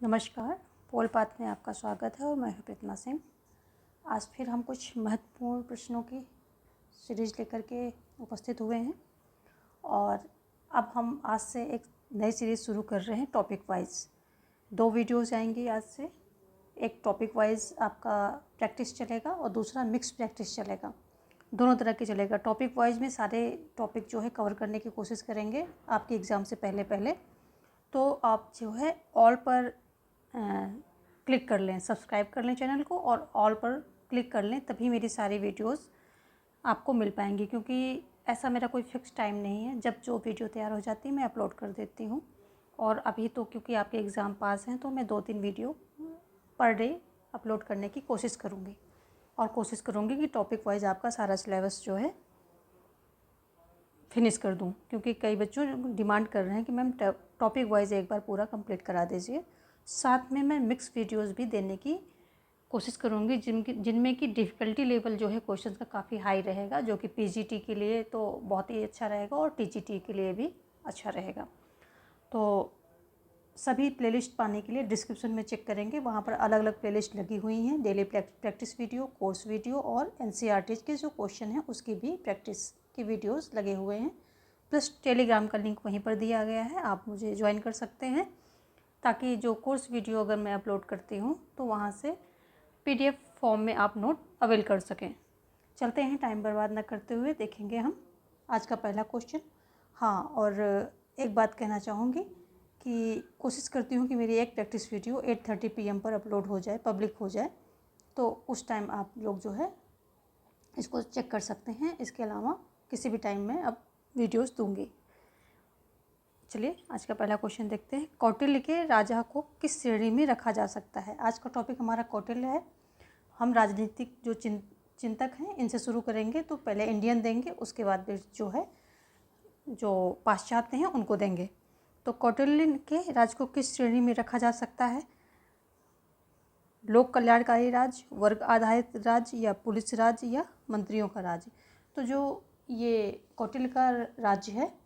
नमस्कार, पोल पाथ में आपका स्वागत है और मैं हूं प्रतिमा सिंह। आज फिर हम कुछ महत्वपूर्ण प्रश्नों की सीरीज़ लेकर के उपस्थित हुए हैं और अब हम आज से एक नई सीरीज़ शुरू कर रहे हैं टॉपिक वाइज। 2 वीडियोज़ आएंगी आज से। एक टॉपिक वाइज आपका प्रैक्टिस चलेगा और दूसरा मिक्स प्रैक्टिस चलेगा। दोनों तरह के चलेगा। टॉपिक वाइज में सारे टॉपिक जो है कवर करने की कोशिश करेंगे आपके एग्ज़ाम से पहले। तो आप जो है ऑल पर क्लिक कर लें, सब्सक्राइब कर लें चैनल को और ऑल पर क्लिक कर लें, तभी मेरी सारी वीडियोस आपको मिल पाएंगी। क्योंकि ऐसा मेरा कोई फिक्स टाइम नहीं है, जब जो वीडियो तैयार हो जाती है मैं अपलोड कर देती हूँ। और अभी तो क्योंकि आपके एग्ज़ाम पास हैं तो मैं 2-3 वीडियो पर डे अपलोड करने की कोशिश करूँगी और कोशिश करूँगी कि टॉपिक वाइज आपका सारा सिलेबस जो है फिनिश कर दूं। क्योंकि कई बच्चों डिमांड कर रहे हैं कि मैम टॉपिक वाइज एक बार पूरा कंप्लीट करा दीजिए। साथ में मैं मिक्स वीडियोस भी देने की कोशिश करूँगी जिनमें कि डिफ़िकल्टी लेवल जो है क्वेश्चन का काफ़ी हाई रहेगा, जो कि पीजीटी के लिए तो बहुत ही अच्छा रहेगा और टीजीटी के लिए भी अच्छा रहेगा। तो सभी प्लेलिस्ट पाने के लिए डिस्क्रिप्शन में चेक करेंगे, वहाँ पर अलग अलग प्लेलिस्ट लगी हुई हैं। Daily practice video, course video और एनसीईआरटी के जो क्वेश्चन हैं उसकी भी प्रैक्टिस की वीडियोस लगे हुए हैं। प्लस टेलीग्राम का लिंक वहीं पर दिया गया है, आप मुझे ज्वाइन कर सकते हैं ताकि जो कोर्स वीडियो अगर मैं अपलोड करती हूँ तो वहाँ से पीडीएफ फॉर्म में आप नोट अवेल कर सकें। चलते हैं, टाइम बर्बाद न करते हुए देखेंगे हम आज का पहला क्वेश्चन। हाँ, और एक बात कहना चाहूँगी कि कोशिश करती हूँ कि मेरी एक प्रैक्टिस वीडियो 8:30 PM पर अपलोड हो जाए, पब्लिक हो जाए, तो उस टाइम आप लोग जो है इसको चेक कर सकते हैं। इसके अलावा किसी भी टाइम में अब वीडियोस दूंगी। चलिए आज का पहला क्वेश्चन देखते हैं। कौटिल्य के राजा को किस श्रेणी में रखा जा सकता है? आज का टॉपिक हमारा कौटिल्य है। हम राजनीतिक जो चिंतक हैं इनसे शुरू करेंगे, तो पहले इंडियन देंगे, उसके बाद फिर जो पाश्चात्य हैं उनको देंगे। तो कौटिल्य के राज को किस श्रेणी में रखा जा सकता है? लोक कल्याणकारी राज, वर्ग आधारित राज, या पुलिस राज, या मंत्रियों का राज। तो जो ये कौटिल्य का राज्य है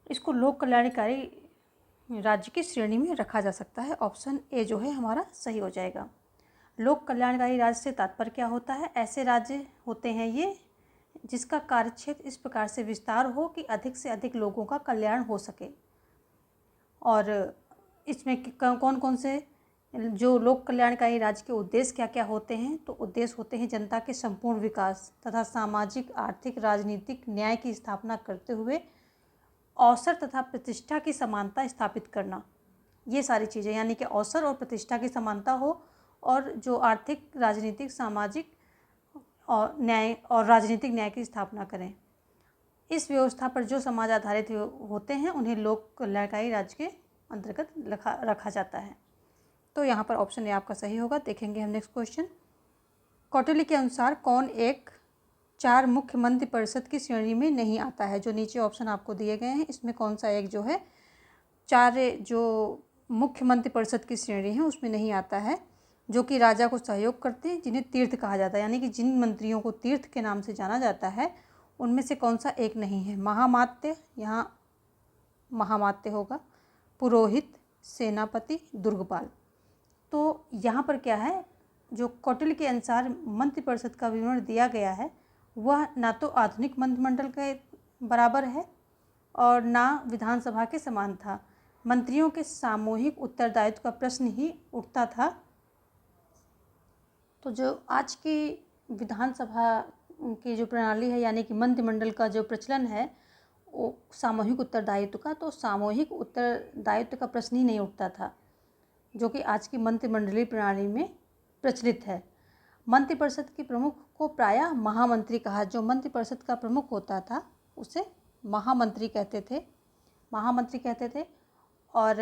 इसको लोक कल्याणकारी राज्य की श्रेणी में रखा जा सकता है। ऑप्शन ए जो है हमारा सही हो जाएगा। लोक कल्याणकारी राज्य से तात्पर्य क्या होता है? ऐसे राज्य होते हैं ये जिसका कार्यक्षेत्र इस प्रकार से विस्तार हो कि अधिक से अधिक लोगों का कल्याण हो सके। और इसमें कौन कौन से जो लोक कल्याणकारी राज्य के उद्देश्य क्या क्या होते हैं? तो उद्देश्य होते हैं जनता के संपूर्ण विकास तथा सामाजिक, आर्थिक, राजनीतिक न्याय की स्थापना करते हुए अवसर तथा प्रतिष्ठा की समानता स्थापित करना। ये सारी चीज़ें, यानी कि अवसर और प्रतिष्ठा की समानता हो और जो आर्थिक, राजनीतिक, सामाजिक और न्याय और राजनीतिक न्याय की स्थापना करें। इस व्यवस्था पर जो समाज आधारित होते हैं उन्हें लोक कल्याणकारी राज्य के अंतर्गत रखा जाता है। तो यहाँ पर ऑप्शन ए आपका सही होगा। देखेंगे हम नेक्स्ट क्वेश्चन। कौटिल्य के अनुसार कौन एक 4 मुख्य मंत्रि परिषद की श्रेणी में नहीं आता है? जो नीचे ऑप्शन आपको दिए गए हैं इसमें कौन सा एक जो है 4 जो मुख्य मंत्रि परिषद की श्रेणी है उसमें नहीं आता है? जो कि राजा को सहयोग करते हैं, जिन्हें तीर्थ कहा जाता है, यानी कि जिन मंत्रियों को तीर्थ के नाम से जाना जाता है उनमें से कौन सा एक नहीं है? महामात्य, यहाँ महामात्य होगा, पुरोहित, सेनापति, दुर्गपाल। तो यहाँ पर क्या है, जो कौटिल्य के अनुसार मंत्रिपरिषद का विवरण दिया गया है वह ना तो आधुनिक मंत्रिमंडल के बराबर है और ना विधानसभा के समान था। मंत्रियों के सामूहिक उत्तरदायित्व का प्रश्न ही उठता था। तो जो आज की विधानसभा की जो प्रणाली है, यानी कि मंत्रिमंडल का जो प्रचलन है वो सामूहिक उत्तरदायित्व का, तो सामूहिक उत्तरदायित्व का प्रश्न ही नहीं उठता था, जो कि आज की मंत्रिमंडलीय प्रणाली में प्रचलित है। मंत्रिपरिषद के प्रमुख को प्रायः महामंत्री कहा, जो मंत्रिपरिषद का प्रमुख होता था उसे महामंत्री कहते थे। और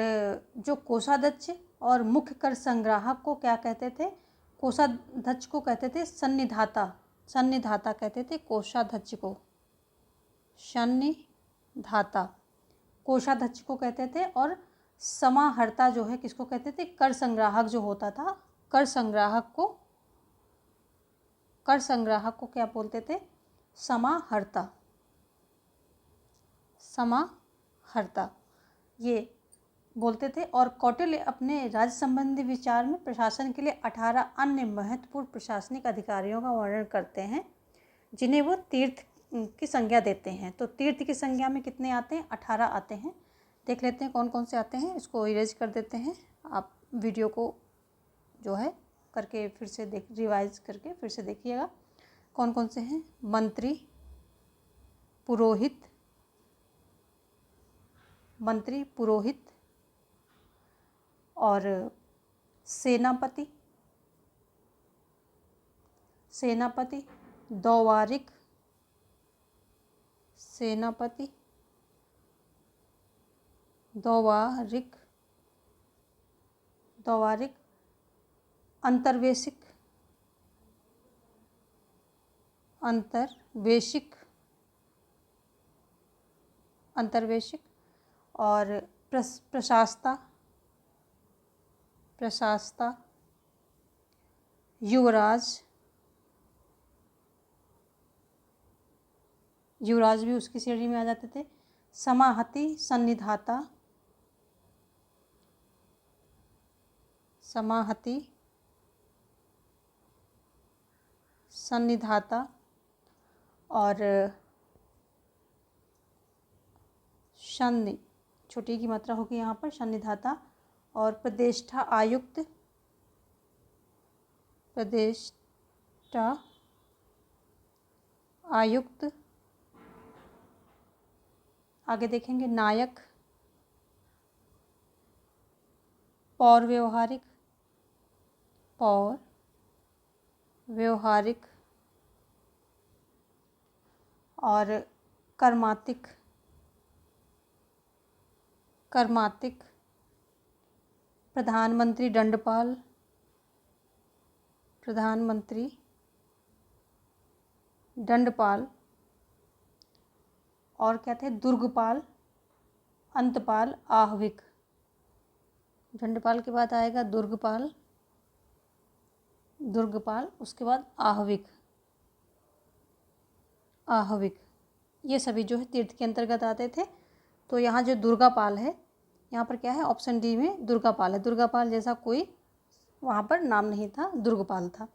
जो कोषाध्यक्ष और मुख्य कर संग्राहक को क्या कहते थे? कोषाध्यक्ष को कहते थे सन्निधाता कहते थे कोषाध्यक्ष को, सन्निधाता कोषाध्यक्ष को कहते थे। और समाहर्ता जो है किसको कहते थे? कर संग्राहक जो होता था, कर संग्राहक को क्या बोलते थे? समाहर्ता। ये बोलते थे। और कौटिल्य अपने राज्य संबंधी विचार में प्रशासन के लिए 18 अन्य महत्वपूर्ण प्रशासनिक अधिकारियों का वर्णन करते हैं, जिन्हें वो तीर्थ की संज्ञा देते हैं। तो तीर्थ की संज्ञा में कितने आते हैं? 18 आते हैं। देख लेते हैं कौन कौन से आते हैं। इसको इरेज कर देते हैं। आप वीडियो को जो है करके फिर से रिवाइज करके फिर से देखिएगा कौन कौन से हैं। मंत्री, पुरोहित, और सेनापति, दौवारिक, अंतर्वेशिक, और प्रशास्ता, युवराज भी उसकी श्रेणी में आ जाते थे। समाहति, सन्निधाता और छोटी की मात्रा होगी यहाँ पर, सन्निधाता और प्रतिष्ठा आयुक्त, आगे देखेंगे नायक, पौर व्यवहारिक और कर्मातिक, प्रधानमंत्री दंडपाल, और क्या थे? दुर्गपाल, अंतपाल, आहविक। दंडपाल के बाद आएगा दुर्गपाल, उसके बाद आहविक। ये सभी जो है तीर्थ के अंतर्गत आते थे। तो यहाँ जो दुर्गापाल है, यहाँ पर क्या है? ऑप्शन डी में दुर्गापाल है। दुर्गापाल जैसा कोई वहाँ पर नाम नहीं था, दुर्गपाल था।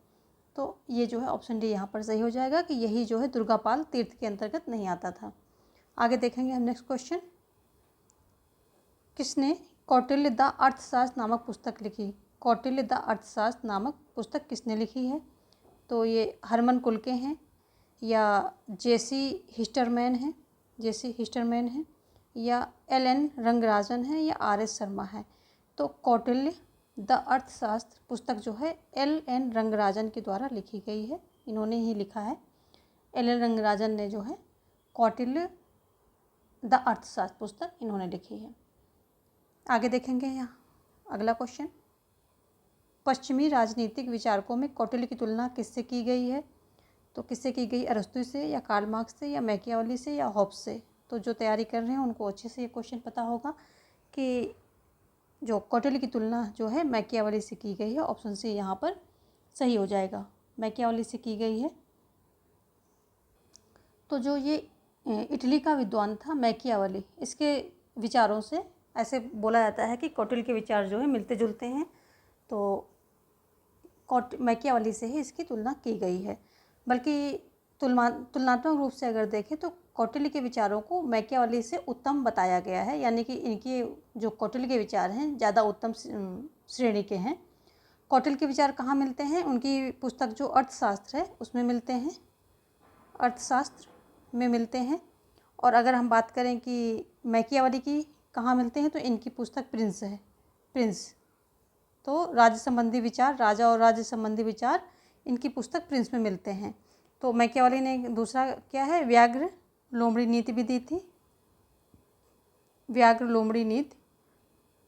तो ये जो है ऑप्शन डी यहाँ पर सही हो जाएगा कि यही जो है दुर्गापाल तीर्थ के अंतर्गत नहीं आता था। आगे देखेंगे हम नेक्स्ट क्वेश्चन। किसने कौटिल्य द अर्थशास्त्र नामक पुस्तक लिखी? कौटिल्य द अर्थशास्त्र नामक पुस्तक किसने लिखी है? तो ये हरमन कुलके हैं, या जेसी हिस्टरमैन है, या एल.एन. रंगराजन है, या आर.एस. शर्मा है। तो कौटिल्य द अर्थशास्त्र पुस्तक जो है एल.एन. रंगराजन के द्वारा लिखी गई है। इन्होंने ही लिखा है। एल.एन. रंगराजन ने जो है कौटिल्य द अर्थशास्त्र पुस्तक इन्होंने लिखी है। आगे देखेंगे यहाँ अगला क्वेश्चन। पश्चिमी राजनीतिक विचारकों में कौटिल्य की तुलना किससे की गई है? तो किससे की गई? अरस्तु से, या कार्ल मार्क्स से, या मैकियावेली से, या होब्स से। तो जो तैयारी कर रहे हैं उनको अच्छे से ये क्वेश्चन पता होगा कि जो कौटिल्य की तुलना जो है मैकियावेली से की गई है। ऑप्शन सी यहाँ पर सही हो जाएगा, मैकियावेली से की गई है। तो जो ये इटली का विद्वान था मैकियावेली, इसके विचारों से ऐसे बोला जाता है कि कौटिल्य के विचार जो है मिलते जुलते हैं। तो मैकियावेली से ही इसकी तुलना की गई है। बल्कि तुलनात्मक रूप से अगर देखें तो कौटिल्य के विचारों को मैकियावेली से उत्तम बताया गया है, यानी कि इनके जो कौटिल्य के विचार हैं ज़्यादा उत्तम श्रेणी के हैं। कौटिल्य के विचार कहाँ मिलते हैं? उनकी पुस्तक जो अर्थशास्त्र है उसमें मिलते हैं, अर्थशास्त्र में मिलते हैं। और अगर हम बात करें कि मैकियावेली की कहाँ मिलते हैं, तो इनकी पुस्तक प्रिंस। तो राज्य संबंधी विचार, राजा और राज्य संबंधी विचार, इनकी पुस्तक प्रिंस में मिलते हैं। तो मैकियावेली ने दूसरा क्या है? व्याघ्र लोमड़ी नीति भी दी थी, व्याघ्र लोमड़ी नीति,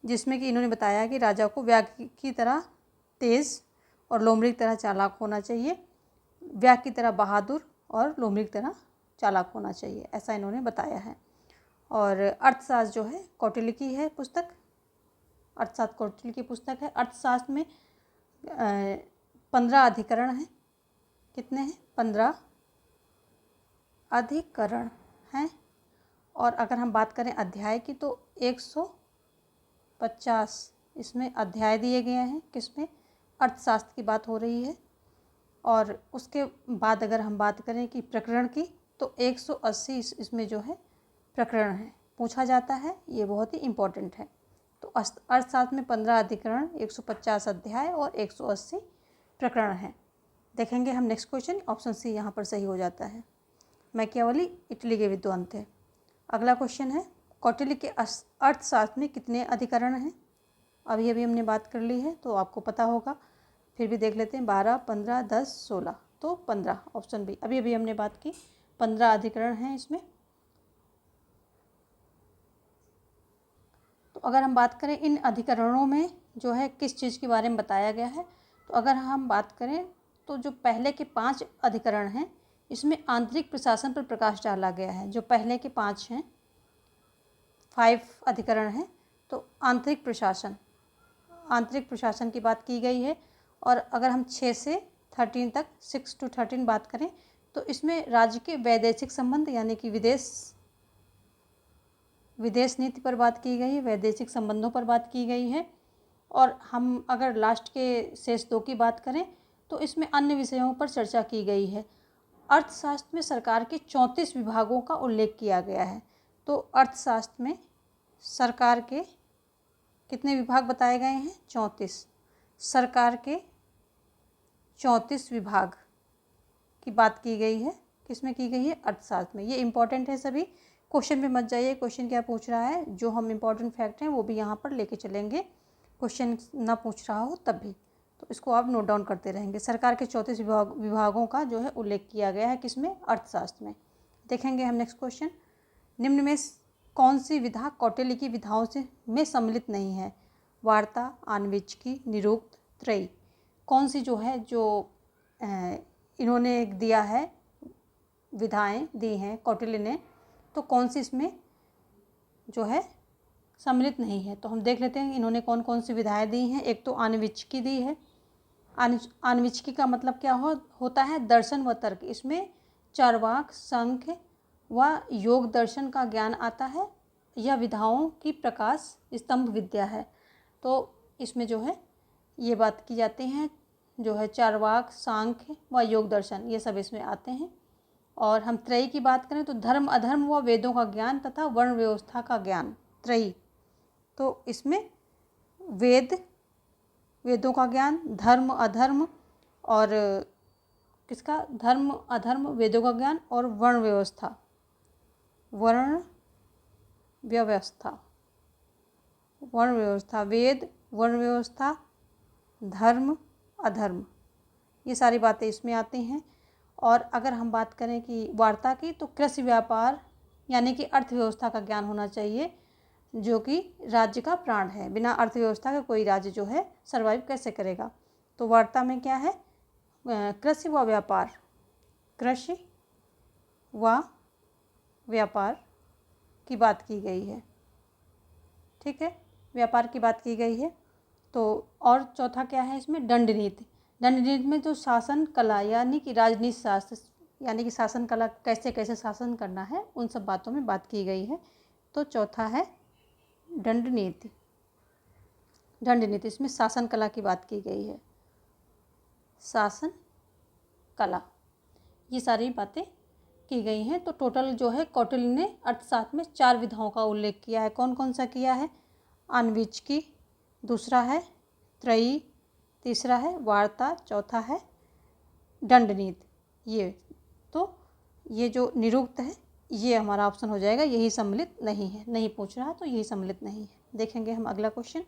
जिसमें कि इन्होंने बताया कि राजा को व्याघ्र की तरह तेज और लोमड़ी की तरह चालाक होना चाहिए, व्याघ्र की तरह बहादुर और लोमड़ी की तरह चालाक होना चाहिए, ऐसा इन्होंने बताया है। और अर्थशास्त्र जो है कौटिल्य की है पुस्तक, अर्थशास्त्र कौटिल्य की पुस्तक है। अर्थशास्त्र में 15 अधिकरण हैं। कितने हैं? 15 अधिकरण हैं। और अगर हम बात करें अध्याय की तो 125 150 इसमें अध्याय दिए गए हैं, किसमें, अर्थशास्त्र की बात हो रही है। और उसके बाद अगर हम बात करें कि प्रकरण की, तो 180 इसमें जो है प्रकरण है, पूछा जाता है, ये बहुत ही इम्पोर्टेंट है। तो अर्थशास्त्र में 15 अधिकरण, 150 अध्याय और 180 प्रकरण हैं। देखेंगे हम नेक्स्ट क्वेश्चन, ऑप्शन सी यहाँ पर सही हो जाता है। मैकियावेली इटली के विद्वान थे। अगला क्वेश्चन है, कौटिल्य के अर्थशास्त्र में कितने अधिकरण हैं? अभी अभी हमने बात कर ली है तो आपको पता होगा, फिर भी देख लेते हैं। 12, 15, 10, 16, तो 15, ऑप्शन बी। अभी अभी हमने बात की, 15 अधिकरण हैं इसमें। तो अगर हम बात करें इन अधिकरणों में जो है किस चीज़ के बारे में बताया गया है, तो अगर हम बात करें तो जो पहले के 5 अधिकरण हैं इसमें आंतरिक प्रशासन पर प्रकाश डाला गया है। जो पहले के 5 हैं, 5 अधिकरण हैं, तो आंतरिक प्रशासन की बात की गई है। और अगर हम 6 से 13 तक, 6 to 13 बात करें, तो इसमें राज्य के वैदेशिक संबंध यानी कि विदेश नीति पर बात की गई है, वैदेशिक संबंधों पर बात की गई है। और हम अगर लास्ट के शेष 2 की बात करें तो इसमें अन्य विषयों पर चर्चा की गई है। अर्थशास्त्र में सरकार के 34 विभागों का उल्लेख किया गया है। तो अर्थशास्त्र में सरकार के कितने विभाग बताए गए हैं? 34। सरकार के 34 विभाग की बात की गई है, किसमें की गई है? अर्थशास्त्र में। ये इंपॉर्टेंट है सभी, क्वेश्चन पे मत जाइए क्वेश्चन क्या पूछ रहा है, जो हम इंपॉर्टेंट फैक्ट हैं वो भी यहाँ पर लेके चलेंगे, क्वेश्चन ना पूछ रहा हो तब भी, तो इसको आप नोट डाउन करते रहेंगे। सरकार के 34 विभागों का जो है उल्लेख किया गया है, किसमें? अर्थशास्त्र में। देखेंगे हम नेक्स्ट क्वेश्चन, निम्न में कौन सी विधा कौटिल्य की विधाओं से में सम्मिलित नहीं है? वार्ता, आन्वीक्षिकी, निरुक्त, त्रयी। कौन सी जो है, जो इन्होंने दिया है, विधाएं दी हैं कौटिल्य ने, तो कौन सी इसमें जो है सम्मिलित नहीं है? तो हम देख लेते हैं इन्होंने कौन कौन सी विधाएं दी हैं। एक तो आन्वीक्षिकी दी है। आन्वीक्षिकी का मतलब क्या होता है? दर्शन व तर्क। इसमें चार्वाक, सांख्य व योग दर्शन का ज्ञान आता है। यह विधाओं की प्रकाश स्तंभ विद्या है। तो इसमें जो है ये बात की जाती है, जो है चार्वाक, सांख्य व योग दर्शन, ये सब इसमें आते हैं। और हम त्रयी की बात करें तो धर्म अधर्म व वेदों का ज्ञान तथा वर्ण व्यवस्था का ज्ञान, त्रयी। तो इसमें वेदों का ज्ञान, धर्म अधर्म, और किसका? धर्म अधर्म, वेदों का ज्ञान, और वर्ण व्यवस्था, वेद, वर्ण व्यवस्था, धर्म अधर्म, ये सारी बातें इसमें आती हैं। और अगर हम बात करें कि वार्ता की, तो कृषि व्यापार यानी कि अर्थव्यवस्था का ज्ञान होना चाहिए, जो कि राज्य का प्राण है। बिना अर्थव्यवस्था के कोई राज्य जो है सर्वाइव कैसे करेगा? तो वार्ता में क्या है? कृषि व व्यापार, कृषि व व्यापार की बात की गई है, ठीक है, व्यापार की बात की गई है। तो और चौथा क्या है इसमें? दंड नीति। दंड नीति में जो शासन कला यानी कि राजनीति शास्त्र, यानी कि शासन कला, कैसे कैसे शासन करना है, उन सब बातों में बात की गई है। तो चौथा है दंड नीति। दंड नीति, इसमें शासन कला की बात की गई है, शासन कला, ये सारी बातें की गई हैं। तो टोटल जो है कौटिल्य ने अर्थशास्त्र में 4 विधाओं का उल्लेख किया है। कौन कौन सा किया है? आन्वीक्षिकी, दूसरा है त्रयी, तीसरा है वार्ता, चौथा है दंड नीति। ये तो ये जो निरुक्त है ये हमारा ऑप्शन हो जाएगा, यही सम्मिलित नहीं है, नहीं पूछ रहा तो यही सम्मिलित नहीं है। देखेंगे हम अगला क्वेश्चन।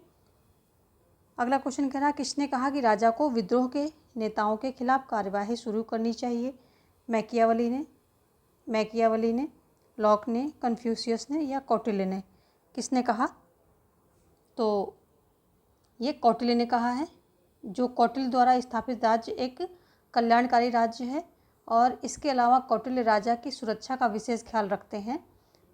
अगला क्वेश्चन कह रहा है, किसने कहा कि राजा को विद्रोह के नेताओं के खिलाफ कार्यवाही शुरू करनी चाहिए? मैकियावेली ने, लॉक ने, कन्फ्यूशियस ने, या कौटिल्य ने? किसने कहा? तो ये कौटिल्य ने कहा है। जो कौटिल्य द्वारा स्थापित राज्य एक कल्याणकारी राज्य है, और इसके अलावा कौटिल्य राजा की सुरक्षा का विशेष ख्याल रखते हैं,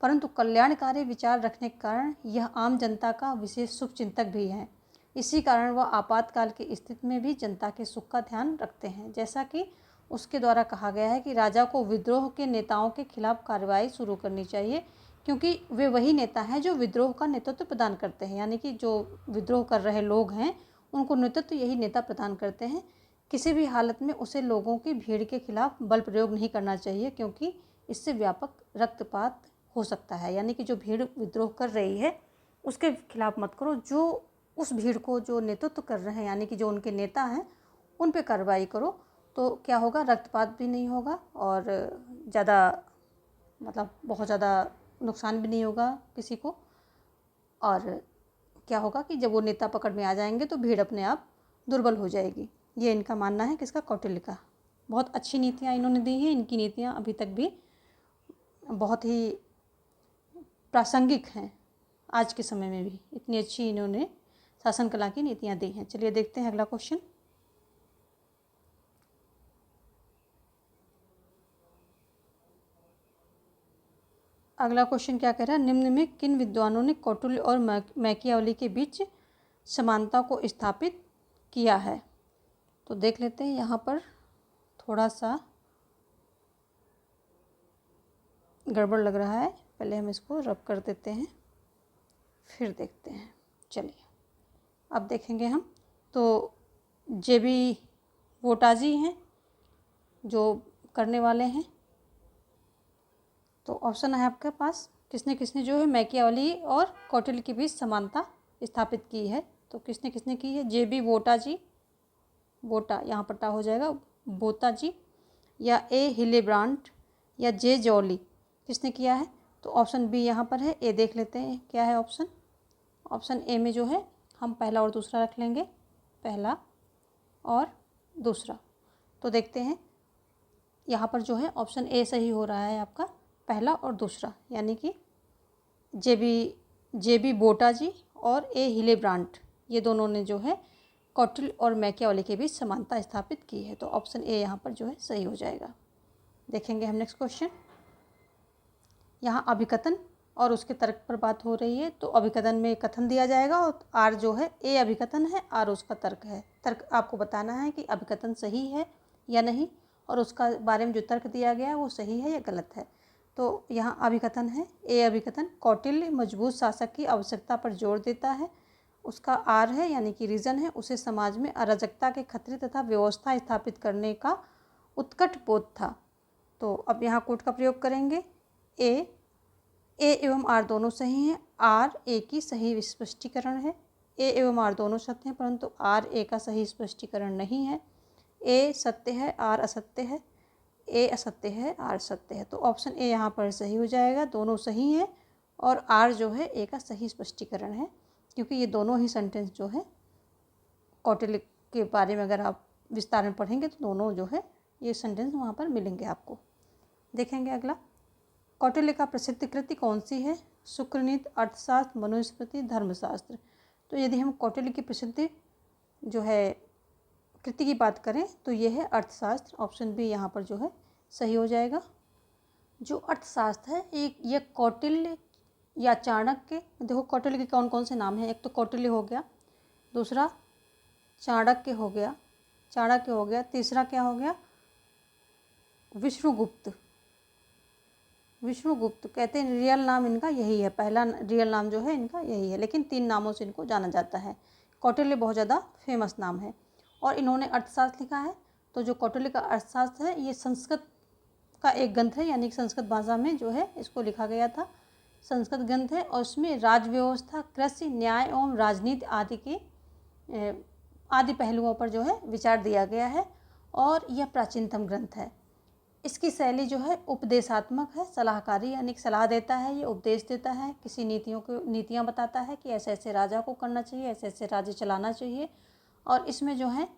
परंतु कल्याणकारी विचार रखने के कारण यह आम जनता का विशेष शुभचिंतक भी है। इसी कारण वह आपातकाल की स्थिति में भी जनता के सुख का ध्यान रखते हैं। जैसा कि उसके द्वारा कहा गया है कि राजा को विद्रोह के नेताओं के खिलाफ कार्रवाई शुरू करनी चाहिए, क्योंकि वे वही नेता हैं जो विद्रोह का नेतृत्व प्रदान करते हैं, यानी कि जो विद्रोह कर रहे लोग हैं उनको नेतृत्व यही नेता प्रदान करते हैं। किसी भी हालत में उसे लोगों की भीड़ के खिलाफ बल प्रयोग नहीं करना चाहिए, क्योंकि इससे व्यापक रक्तपात हो सकता है। यानी कि जो भीड़ विद्रोह कर रही है उसके खिलाफ मत करो, जो उस भीड़ को जो नेतृत्व कर रहे हैं यानी कि जो उनके नेता हैं उन पे कार्रवाई करो। तो क्या होगा, रक्तपात भी नहीं होगा और ज़्यादा मतलब बहुत ज़्यादा नुकसान भी नहीं होगा किसी को। और क्या होगा कि जब वो नेता पकड़ में आ जाएंगे तो भीड़ अपने आप दुर्बल हो जाएगी। ये इनका मानना है, किसका, कौटिल्य का। बहुत अच्छी नीतियाँ इन्होंने दी हैं, इनकी नीतियाँ अभी तक भी बहुत ही प्रासंगिक हैं। आज के समय में भी इतनी अच्छी इन्होंने शासन कला की नीतियाँ दी हैं। चलिए देखते हैं अगला क्वेश्चन। अगला क्वेश्चन क्या कह रहा है, निम्न में किन विद्वानों ने कौटिल्य और मैकियावली के बीच समानता को स्थापित किया है। तो देख लेते हैं, यहाँ पर थोड़ा सा गड़बड़ लग रहा है, पहले हम इसको रब कर देते हैं फिर देखते हैं। चलिए अब देखेंगे हम। तो जेबी वोटाजी हैं जो करने वाले हैं। तो ऑप्शन है आपके पास, किसने किसने जो है मैकियावली और कौटिल्य के बीच समानता स्थापित की है। तो किसने किसने की है, जेबी वोटाजी, वोटा यहाँ पर टा हो जाएगा, बोताजी, या ए हिलेब्रांट, या जे जॉली, किसने किया है। तो ऑप्शन बी यहाँ पर है। ए देख लेते हैं क्या है ऑप्शन। ऑप्शन ए में जो है हम पहला और दूसरा रख लेंगे, पहला और दूसरा। तो देखते हैं यहाँ पर जो है ऑप्शन ए सही हो रहा है आपका, पहला और दूसरा, यानी कि जेबी बोटाजी और ए हिलेब्रांट, ये दोनों ने जो है कौटिल्य और मैकियावली के बीच समानता स्थापित की है। तो ऑप्शन ए यहाँ पर जो है सही हो जाएगा। देखेंगे हम नेक्स्ट क्वेश्चन। यहाँ अभिकथन और उसके तर्क पर बात हो रही है। तो अभिकथन में कथन दिया जाएगा और आर जो है, ए अभिकथन है, आर उसका तर्क है। तर्क आपको बताना है कि अभिकथन सही है या नहीं, और उसका बारे में जो तर्क दिया गया है वो सही है या गलत है। तो यहाँ अभिकथन है, ए अभिकथन, कौटिल्य मजबूत शासक की आवश्यकता पर जोर देता है। उसका आर है यानी कि रीज़न है, उसे समाज में अराजकता के खतरे तथा व्यवस्था स्थापित करने का उत्कट बोध था। तो अब यहाँ कोट का प्रयोग करेंगे। ए एवं आर दोनों सही हैं, आर ए की सही स्पष्टीकरण है। ए एवं आर दोनों सत्य हैं, परंतु आर ए का सही स्पष्टीकरण नहीं है। ए सत्य है, आर असत्य है, ए असत्य है, आर सत्य है। तो ऑप्शन ए यहाँ पर सही हो जाएगा, दोनों सही हैं और आर जो है ए का सही स्पष्टीकरण है, क्योंकि ये दोनों ही सेंटेंस जो है कौटिल्य के बारे में अगर आप विस्तार में पढ़ेंगे तो दोनों जो है ये सेंटेंस वहाँ पर मिलेंगे आपको। देखेंगे अगला, कौटिल्य का प्रसिद्ध कृति कौन सी है। शुक्रनीति, अर्थशास्त्र, मनुस्मृति, धर्मशास्त्र। तो यदि हम कौटिल्य की प्रसिद्ध जो है कृति की बात करें तो ये है अर्थशास्त्र। ऑप्शन बी यहाँ पर जो है सही हो जाएगा। जो अर्थशास्त्र है एक ये कौटिल्य या चाणक्य, देखो कौटिल्य के कौन कौन से नाम हैं। एक तो कौटिल्य हो गया, दूसरा चाणक्य हो गया, तीसरा क्या हो गया, विष्णुगुप्त कहते हैं। रियल नाम इनका यही है, पहला रियल नाम जो है इनका यही है, लेकिन 3 नामों से इनको जाना जाता है। कौटिल्य बहुत ज़्यादा फेमस नाम है और इन्होंने अर्थशास्त्र लिखा है। तो जो कौटिल्य का अर्थशास्त्र है ये संस्कृत का एक ग्रंथ है, यानी कि संस्कृत भाषा में जो है इसको लिखा गया था। संस्कृत ग्रंथ है और उसमें राज व्यवस्था, कृषि, न्याय एवं राजनीति आदि पहलुओं पर जो है विचार दिया गया है और यह प्राचीनतम ग्रंथ है। इसकी शैली जो है उपदेशात्मक है, सलाहकारी यानी कि सलाह देता है, ये उपदेश देता है, किसी नीतियाँ बताता है कि ऐसे ऐसे राजा को करना चाहिए, ऐसे ऐसे राज्य चलाना चाहिए। और इसमें जो है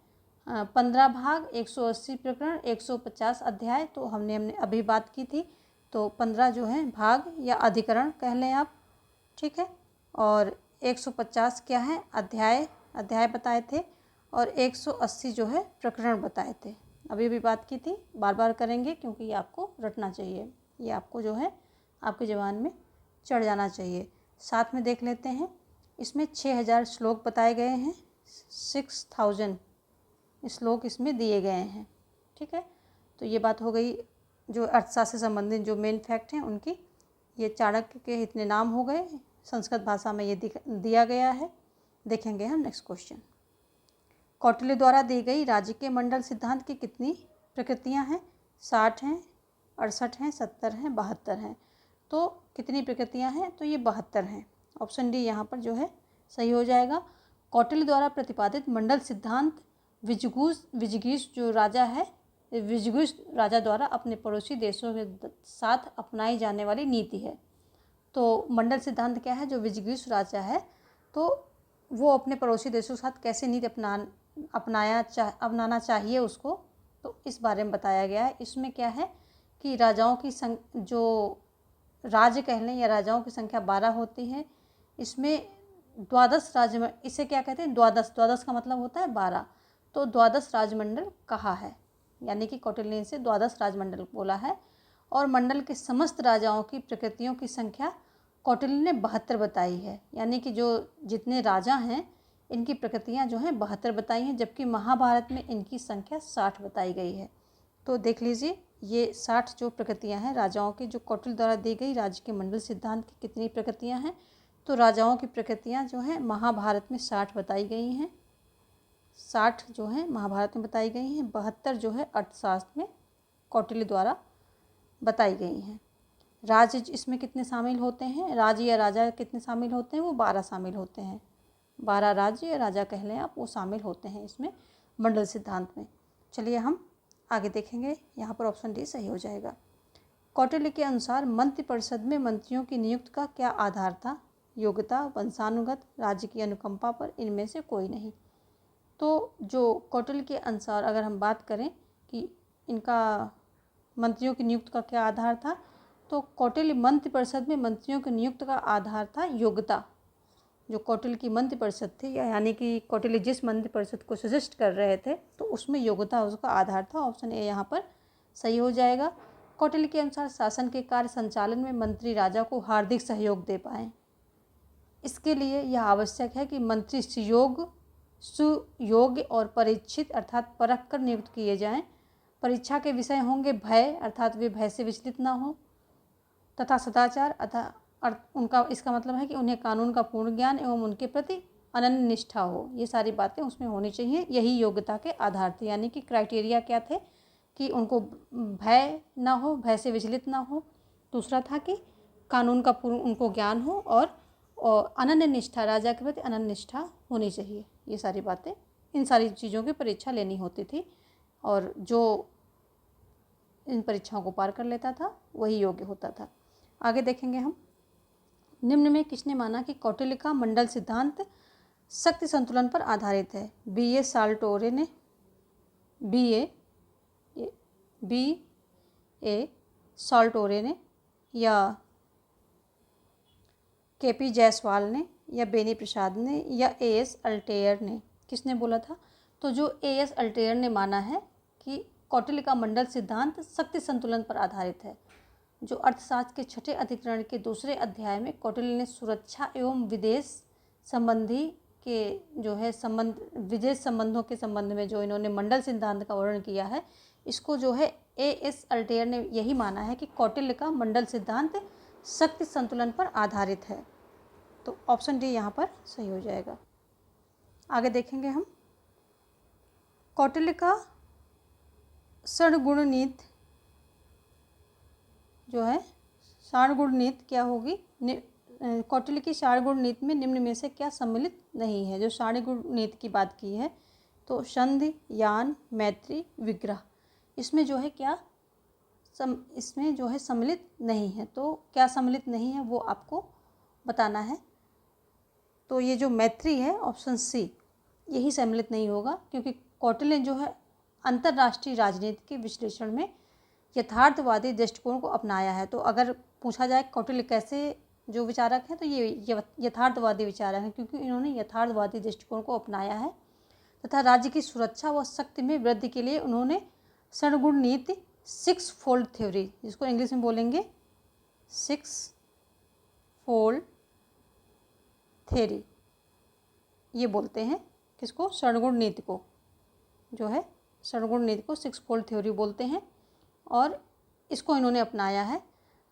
15 भाग, 180 प्रकरण, 150 अध्याय। तो हमने अभी बात की थी, तो 15 जो है भाग या अधिकरण कह लें आप, ठीक है। और 150 क्या है, अध्याय बताए थे और 180 जो है प्रकरण बताए थे। अभी भी बात की थी, बार बार करेंगे क्योंकि ये आपको रटना चाहिए, ये आपको जो है आपके ज़बान में चढ़ जाना चाहिए। साथ में देख लेते हैं, इसमें 6000 श्लोक बताए गए हैं, 6000 श्लोक इसमें दिए गए हैं, ठीक है। तो ये बात हो गई जो अर्थशास्त्र से संबंधित जो मेन फैक्ट हैं उनकी। ये चाणक्य के इतने नाम हो गए, संस्कृत भाषा में ये दिया गया है। देखेंगे हम नेक्स्ट क्वेश्चन। कौटिल्य द्वारा दी गई राज्य के मंडल सिद्धांत की कितनी प्रकृतियां हैं? 60 हैं, 68 हैं, 70 हैं, 72 हैं। तो कितनी प्रकृतियां हैं? तो ये 72 हैं। ऑप्शन डी यहाँ पर जो है सही हो जाएगा। कौटिल्य द्वारा प्रतिपादित मंडल सिद्धांत विजिगीष जो राजा है, विजिगीष राजा द्वारा अपने पड़ोसी देशों के साथ अपनाई जाने वाली नीति है। तो मंडल सिद्धांत क्या है? जो विजिगीष राजा है तो वो अपने पड़ोसी देशों के साथ कैसे नीति अपनाना चाहिए उसको, तो इस बारे में बताया गया है। इसमें क्या है कि राजाओं की जो राज्य कह लें या राजाओं की संख्या 12 होती है। इसमें द्वादश राज्य, इसे क्या कहते हैं? द्वादश का मतलब होता है 12। तो द्वादश राजमंडल कहा है, यानी कि कौटिल्य ने इसे द्वादश राजमंडल बोला है। और मंडल के समस्त राजाओं की प्रकृतियों की संख्या कौटिल्य ने 72 बताई है, यानी कि जो जितने राजा हैं इनकी प्रकृतियां जो हैं 72 बताई हैं, जबकि महाभारत में इनकी संख्या 60 बताई गई है। तो देख लीजिए ये 60 जो प्रकृतियां हैं राजाओं की, जो कौटिल्य द्वारा दी गई राज्य के मंडल सिद्धांत की कितनी प्रकृतियां हैं? तो राजाओं की प्रकृतियां जो हैं महाभारत में 60 बताई गई हैं, 60 जो है महाभारत में बताई गई हैं, 72 जो है अर्थशास्त्र में कौटिल्य द्वारा बताई गई हैं। राज्य इसमें कितने शामिल होते हैं? राज्य या राजा कितने शामिल होते हैं? वो 12 शामिल होते हैं। 12 राज्य या राजा कह लें आप, वो शामिल होते हैं इसमें मंडल सिद्धांत में। चलिए हम आगे देखेंगे। यहाँ पर ऑप्शन डी सही हो जाएगा। कौटिल्य के अनुसार मंत्रिपरिषद में मंत्रियों की नियुक्ति का क्या आधार था? योग्यता, वंशानुगत, राज्य की अनुकंपा पर, इनमें से कोई नहीं। तो जो कौटिल्य के अनुसार अगर हम बात करें कि इनका मंत्रियों की नियुक्ति का क्या आधार था, तो कौटिल्य मंत्रिपरिषद में मंत्रियों की नियुक्ति का आधार था योग्यता। जो कौटिल्य की मंत्रिपरिषद थी, यानी कि कौटिल्य जिस मंत्रिपरिषद को सजेस्ट कर रहे थे, तो उसमें योग्यता उसका आधार था। ऑप्शन ए यहाँ पर सही हो जाएगा। कौटिल्य के अनुसार शासन के कार्य संचालन में मंत्री राजा को हार्दिक सहयोग दे पाएँ, इसके लिए यह आवश्यक है कि मंत्री सुयोग्य और परीक्षित अर्थात परख कर नियुक्त किए जाएं। परीक्षा के विषय होंगे भय, अर्थात वे भय से विचलित ना हो, तथा सदाचार, अर्थात उनका इसका मतलब है कि उन्हें कानून का पूर्ण ज्ञान एवं उनके प्रति अनन्य निष्ठा हो। ये सारी बातें उसमें होनी चाहिए। यही योग्यता के आधार थे, यानी कि क्राइटेरिया क्या थे कि उनको भय ना हो, भय से विचलित ना हो। दूसरा था कि कानून का पूर्ण उनको ज्ञान हो, और अनन्य निष्ठा, राजा के प्रति अनन्य निष्ठा होनी चाहिए। ये सारी बातें, इन सारी चीज़ों की परीक्षा लेनी होती थी, और जो इन परीक्षाओं को पार कर लेता था वही योग्य होता था। आगे देखेंगे हम। निम्न में किसने माना कि कौटिल्य का मंडल सिद्धांत शक्ति संतुलन पर आधारित है? बी ए साल्टोरे ने, या केपी जायसवाल ने, या बेनी प्रसाद ने, या एएस अल्टेयर ने? किसने बोला था? तो जो एएस अल्टेयर ने माना है कि कौटिल्य का मंडल सिद्धांत शक्ति संतुलन पर आधारित है। जो अर्थशास्त्र के 6ठे अधिकरण के 2 अध्याय में कौटिल्य ने सुरक्षा एवं विदेश संबंधी के जो है विदेश संबंधों के संबंध में जो इन्होंने मंडल सिद्धांत का वर्णन किया है, इसको जो है एएस अल्टेयर ने यही माना है कि कौटिल्य का मंडल सिद्धांत शक्ति संतुलन पर आधारित है। तो ऑप्शन डी यहाँ पर सही हो जाएगा। आगे देखेंगे हम। कौटिल्य का षड्गुण नीति जो है, षड्गुण नीति क्या होगी? कौटिल्य की षड्गुण नीति में निम्न में से क्या सम्मिलित नहीं है? जो षड्गुण नीति की बात की है, तो संधि, यान, मैत्री, विग्रह, इसमें जो है क्या इसमें जो है सम्मिलित नहीं है। तो क्या सम्मिलित नहीं है वो आपको बताना है। तो ये जो मैत्री है, ऑप्शन सी, यही सम्मिलित नहीं होगा, क्योंकि कौटिल्य जो है अंतर्राष्ट्रीय राजनीति के विश्लेषण में यथार्थवादी दृष्टिकोण को अपनाया है। तो अगर पूछा जाए कौटिल्य कैसे जो विचारक हैं, तो ये यथार्थवादी विचारक हैं, क्योंकि इन्होंने यथार्थवादी दृष्टिकोण को अपनाया है, तथा राज्य की सुरक्षा व शक्ति में वृद्धि के लिए उन्होंने षड्गुण नीति, 6 फोल्ड थ्योरी, जिसको इंग्लिश में बोलेंगे 6 फोल्ड थ्योरी, ये बोलते हैं किसको? षड्गुण नीति को, जो है षड्गुण नीति को 6 फोल्ड थ्योरी बोलते हैं, और इसको इन्होंने अपनाया है।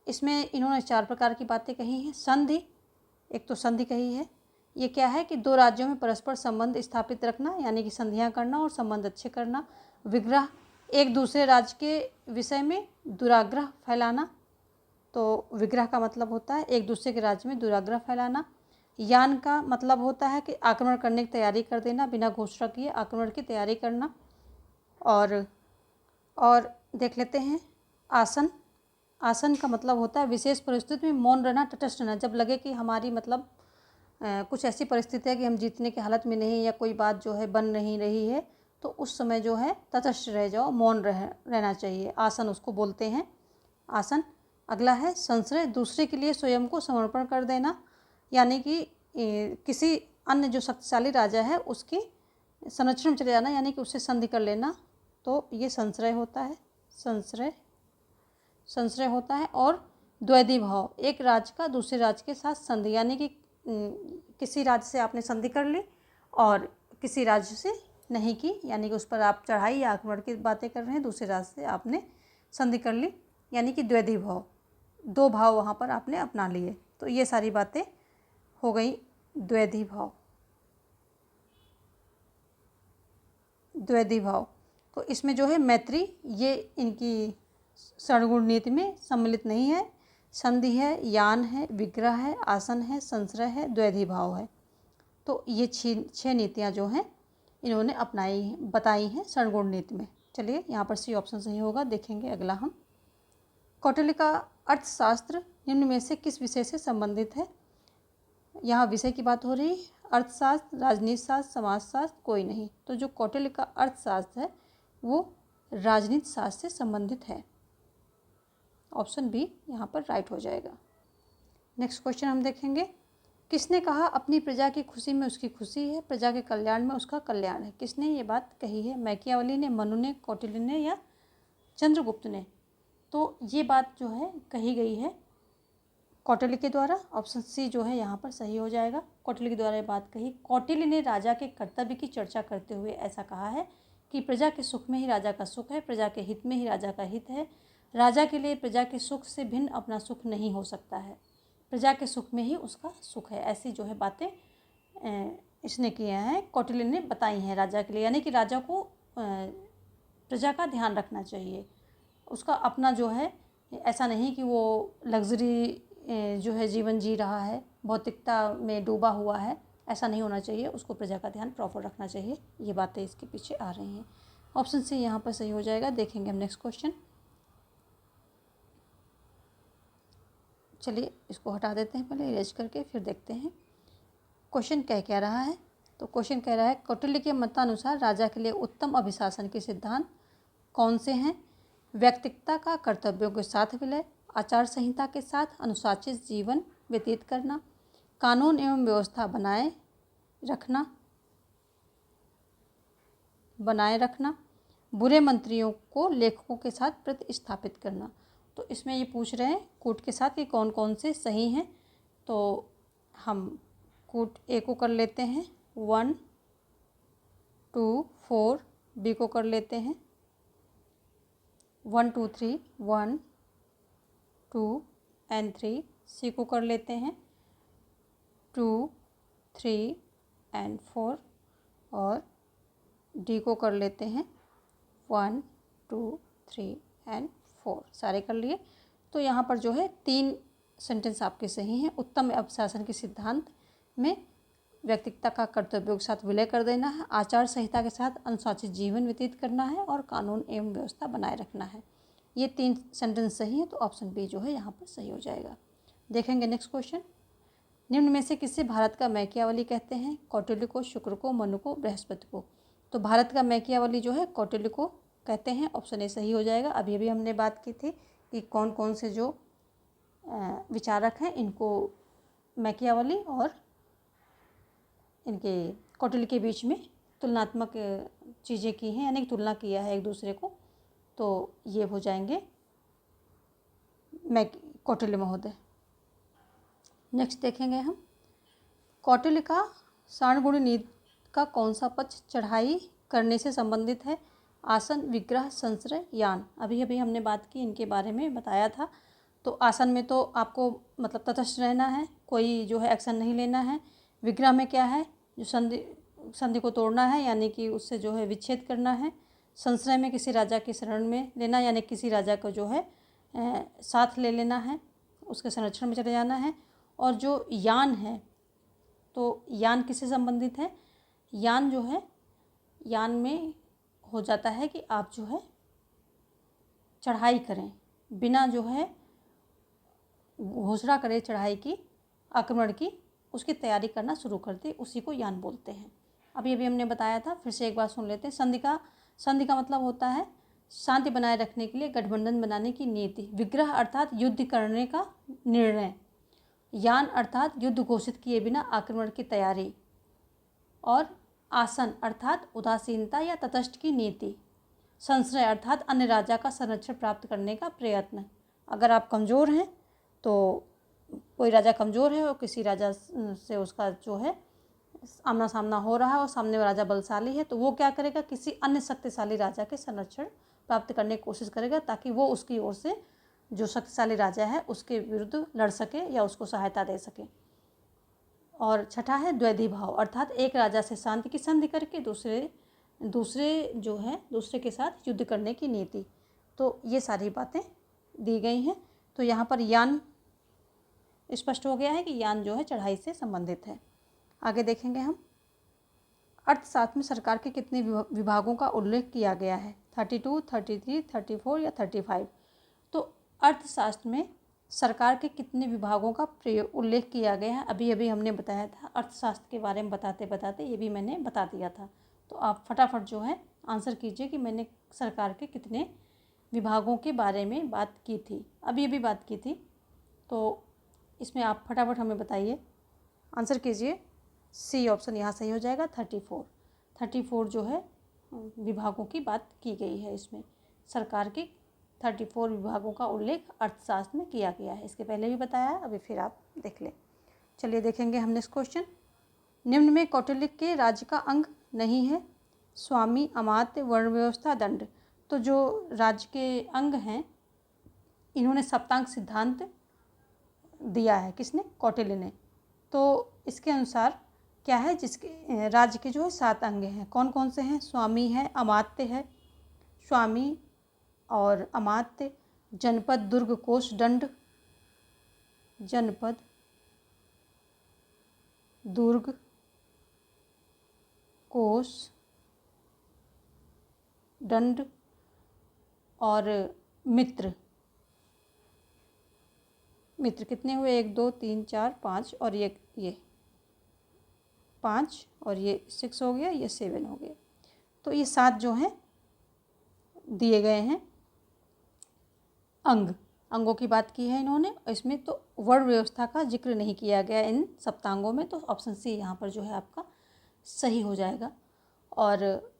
इसमें इन्होंने 4 प्रकार की बातें कही हैं। संधि, एक तो संधि कही है, ये क्या है कि 2 राज्यों में परस्पर संबंध स्थापित रखना, यानी कि संधियाँ करना और संबंध अच्छे करना। विग्रह, एक दूसरे राज्य के विषय में दुराग्रह फैलाना, तो विग्रह का मतलब होता है एक दूसरे के राज्य में दुराग्रह फैलाना। यान का मतलब होता है कि आक्रमण करने की तैयारी कर देना, बिना घोषणा किए आक्रमण की तैयारी करना। और देख लेते हैं आसन। आसन का मतलब होता है विशेष परिस्थिति में मौन रहना, तटस्थ रहना। जब लगे कि हमारी मतलब कुछ ऐसी परिस्थिति है कि हम जीतने की हालत में नहीं, या कोई बात जो है बन नहीं रही है, तो उस समय जो है तटस्थ रह जाओ, मौन रहना चाहिए। आसन उसको बोलते हैं, आसन। अगला है संश्रय, दूसरे के लिए स्वयं को समर्पण कर देना, यानी कि किसी अन्य जो शक्तिशाली राजा है उसकी संरक्षण में चले जाना, यानी कि उससे संधि कर लेना, तो ये संश्रय होता है। संश्रय होता है। और द्वैधी भाव, एक राज्य का दूसरे राज्य के साथ संधि, यानी कि किसी राज्य से आपने संधि कर ली और किसी राज्य से नहीं की, यानी कि उस पर आप चढ़ाई या आक्रमण की बातें कर रहे हैं, दूसरे राज्य से आपने संधि कर ली, यानी कि द्वैधी भाव, 2 भाव वहाँ पर आपने अपना लिए। तो ये सारी बातें हो गई द्वैधी भाव। द्वैधी भाव, तो इसमें जो है मैत्री, ये इनकी षड्गुण नीति में सम्मिलित नहीं है। संधि है, यान है, विग्रह है, आसन है, संश्रय है, द्वैधी भाव है। तो ये 6 नीतियाँ जो हैं इन्होंने बताई हैं षड्गुण नीति में। चलिए यहाँ पर सी ऑप्शन सही होगा। देखेंगे अगला हम, कौटिल्य का अर्थशास्त्र निम्न में से किस विषय से संबंधित है। यहाँ विषय की बात हो रही, अर्थशास्त्र, राजनीति शास्त्र, समाजशास्त्र, कोई नहीं। तो जो कौटिल्य का अर्थशास्त्र है वो राजनीति शास्त्र से संबंधित है। ऑप्शन बी यहाँ पर राइट हो जाएगा। नेक्स्ट क्वेश्चन हम देखेंगे, किसने कहा अपनी प्रजा की खुशी में उसकी खुशी है, प्रजा के कल्याण में उसका कल्याण है। किसने ये बात कही है, मैकियावली ने, मनु ने, कौटिल्य ने या चंद्रगुप्त ने। तो ये बात जो है कही गई है कौटिल्य के द्वारा। ऑप्शन सी जो है यहाँ पर सही हो जाएगा। कौटिल्य के द्वारा ये बात कही। कौटिल्य ने राजा के कर्तव्य की चर्चा करते हुए ऐसा कहा है कि प्रजा के सुख में ही राजा का सुख है, प्रजा के हित में ही राजा का हित है। राजा के लिए प्रजा के सुख से भिन्न अपना सुख नहीं हो सकता है, प्रजा के सुख में ही उसका सुख है। ऐसी जो है बातें इसने किए हैं, कौटिल्य ने बताई हैं राजा के लिए, यानी कि राजा को प्रजा का ध्यान रखना चाहिए, उसका अपना जो है, ऐसा नहीं कि वो लग्जरी जो है जीवन जी रहा है, भौतिकता में डूबा हुआ है, ऐसा नहीं होना चाहिए, उसको प्रजा का ध्यान प्रॉपर रखना चाहिए। ये बातें इसके पीछे आ रही हैं। ऑप्शन सी यहाँ पर सही हो जाएगा। देखेंगे हम नेक्स्ट क्वेश्चन। चलिए इसको हटा देते हैं, पहले इरेज करके फिर देखते हैं क्वेश्चन क्या रहा है। तो क्वेश्चन कह रहा है, कौटिल्य के मतानुसार राजा के लिए उत्तम अभिशासन के सिद्धांत कौन से हैं। व्यक्तिकता का कर्तव्यों के साथ विलय, आचार संहिता के साथ अनुशासित जीवन व्यतीत करना, कानून एवं व्यवस्था बनाए रखना, बुरे मंत्रियों को लेखकों के साथ प्रतिस्थापित करना। तो इसमें ये पूछ रहे हैं कूट के साथ कि कौन कौन से सही हैं। तो हम कूट ए को कर लेते हैं 1 2 4, बी को कर लेते हैं 1 2 3 1 2 एंड 3, सी को कर लेते हैं 2 3 एंड 4 और डी को कर लेते हैं 1 2 3 एंड 4। सारे कर लिए। तो यहाँ पर जो है 3 सेंटेंस आपके सही हैं। उत्तम अभिशासन के सिद्धांत में व्यक्तिकता का कर्तव्यों के साथ विलय कर देना है, आचार संहिता के साथ अनुशासित जीवन व्यतीत करना है और कानून एवं व्यवस्था बनाए रखना है। ये 3 सेंटेंस सही हैं, तो ऑप्शन बी जो है यहाँ पर सही हो जाएगा। देखेंगे नेक्स्ट क्वेश्चन, निम्न में से किसे भारत का मैकियावली कहते हैं। कौटिल्य को, शुक्र को, मनु को, बृहस्पति को। तो भारत का मैकियावली जो है कौटिल्य को कहते हैं। ऑप्शन ए सही हो जाएगा। अभी अभी हमने बात की थी कि कौन कौन से जो विचारक हैं इनको मैकियावली और इनके कौटिल्य के बीच में तुलनात्मक चीज़ें की हैं, यानी कि तुलना किया है एक दूसरे को। तो ये हो जाएंगे कौटिल्य महोदय। नेक्स्ट देखेंगे हम, कौटिल्य का षड्गुण नीति का कौन सा पक्ष चढ़ाई करने से संबंधित है। आसन, विग्रह, संश्रय, यान। अभी अभी हमने बात की, इनके बारे में बताया था। तो आसन में तो आपको मतलब तटस्थ रहना है, कोई जो है एक्शन नहीं लेना है। विग्रह में क्या है, जो संधि को तोड़ना है, यानी कि उससे जो है विच्छेद करना है। संश्रय में किसी राजा की शरण में लेना, यानी किसी राजा को जो है साथ ले लेना है, उसके संरक्षण में चले जाना है। और जो यान है, तो यान किससे संबंधित है, यान जो है, यान में हो जाता है कि आप जो है चढ़ाई करें, बिना जो है घोषणा करे चढ़ाई की, आक्रमण की, उसकी तैयारी करना शुरू कर दे, उसी को यान बोलते हैं। अभी हमने बताया था, फिर से एक बार सुन लेते हैं। संधि का मतलब होता है शांति बनाए रखने के लिए गठबंधन बनाने की नीति। विग्रह अर्थात युद्ध करने का निर्णय। यान अर्थात युद्ध घोषित किए बिना आक्रमण की तैयारी। और आसन अर्थात उदासीनता या तटस्थ की नीति। संश्रय अर्थात अन्य राजा का संरक्षण प्राप्त करने का प्रयत्न। अगर आप कमज़ोर हैं, तो कोई राजा कमज़ोर है और किसी राजा से उसका जो है आमना सामना हो रहा है और सामने वाला राजा बलशाली है, तो वो क्या करेगा, किसी अन्य शक्तिशाली राजा के संरक्षण प्राप्त करने की कोशिश करेगा, ताकि वो उसकी ओर से जो शक्तिशाली राजा है उसके विरुद्ध लड़ सके या उसको सहायता दे सके। और छठा है द्वैधी भाव, अर्थात एक राजा से शांति की संधि करके दूसरे के साथ युद्ध करने की नीति। तो ये सारी बातें दी गई हैं। तो यहाँ पर यान स्पष्ट हो गया है कि यान जो है चढ़ाई से संबंधित है। आगे देखेंगे हम। अर्थशास्त्र में सरकार के कितने विभागों का उल्लेख किया गया है, 32, 33, 34 या 35। तो अर्थशास्त्र में सरकार के कितने विभागों का उल्लेख किया गया है, अभी हमने बताया था। अर्थशास्त्र के बारे में बताते बताते ये भी मैंने बता दिया था। तो आप फटाफट जो है आंसर कीजिए कि मैंने सरकार के कितने विभागों के बारे में बात की थी, अभी बात की थी। तो इसमें आप फटाफट हमें बताइए, आंसर कीजिए। सी ऑप्शन यहाँ सही हो जाएगा, 34 जो है विभागों की बात की गई है। इसमें सरकार के 34 विभागों का उल्लेख अर्थशास्त्र में किया गया है। इसके पहले भी बताया है, अभी फिर आप देख लें। चलिए देखेंगे हम नेक्स्ट क्वेश्चन। निम्न में कौटिल्य के राज्य का अंग नहीं है, स्वामी, अमात्य, वर्ण व्यवस्था, दंड। तो जो राज्य के अंग हैं, इन्होंने सप्तांग सिद्धांत दिया है, किसने, कौटिल्य ने। तो इसके अनुसार क्या है, जिसके राज्य के जो है 7 अंग हैं, कौन कौन से हैं, स्वामी है, अमात्य है, स्वामी और अमात्य, जनपद, दुर्ग, कोष, दंड। जनपद, दुर्ग, कोष, दंड और मित्र। मित्र कितने हुए, 1, 2, 3, 4, 5 और ये 5 और ये 6 हो गया, ये 7 हो गया। तो ये 7 जो हैं दिए गए हैं अंगों की बात की है इन्होंने। इसमें तो वर्ण व्यवस्था का जिक्र नहीं किया गया इन सप्तांगों में, तो ऑप्शन सी यहाँ पर जो है आपका सही हो जाएगा। और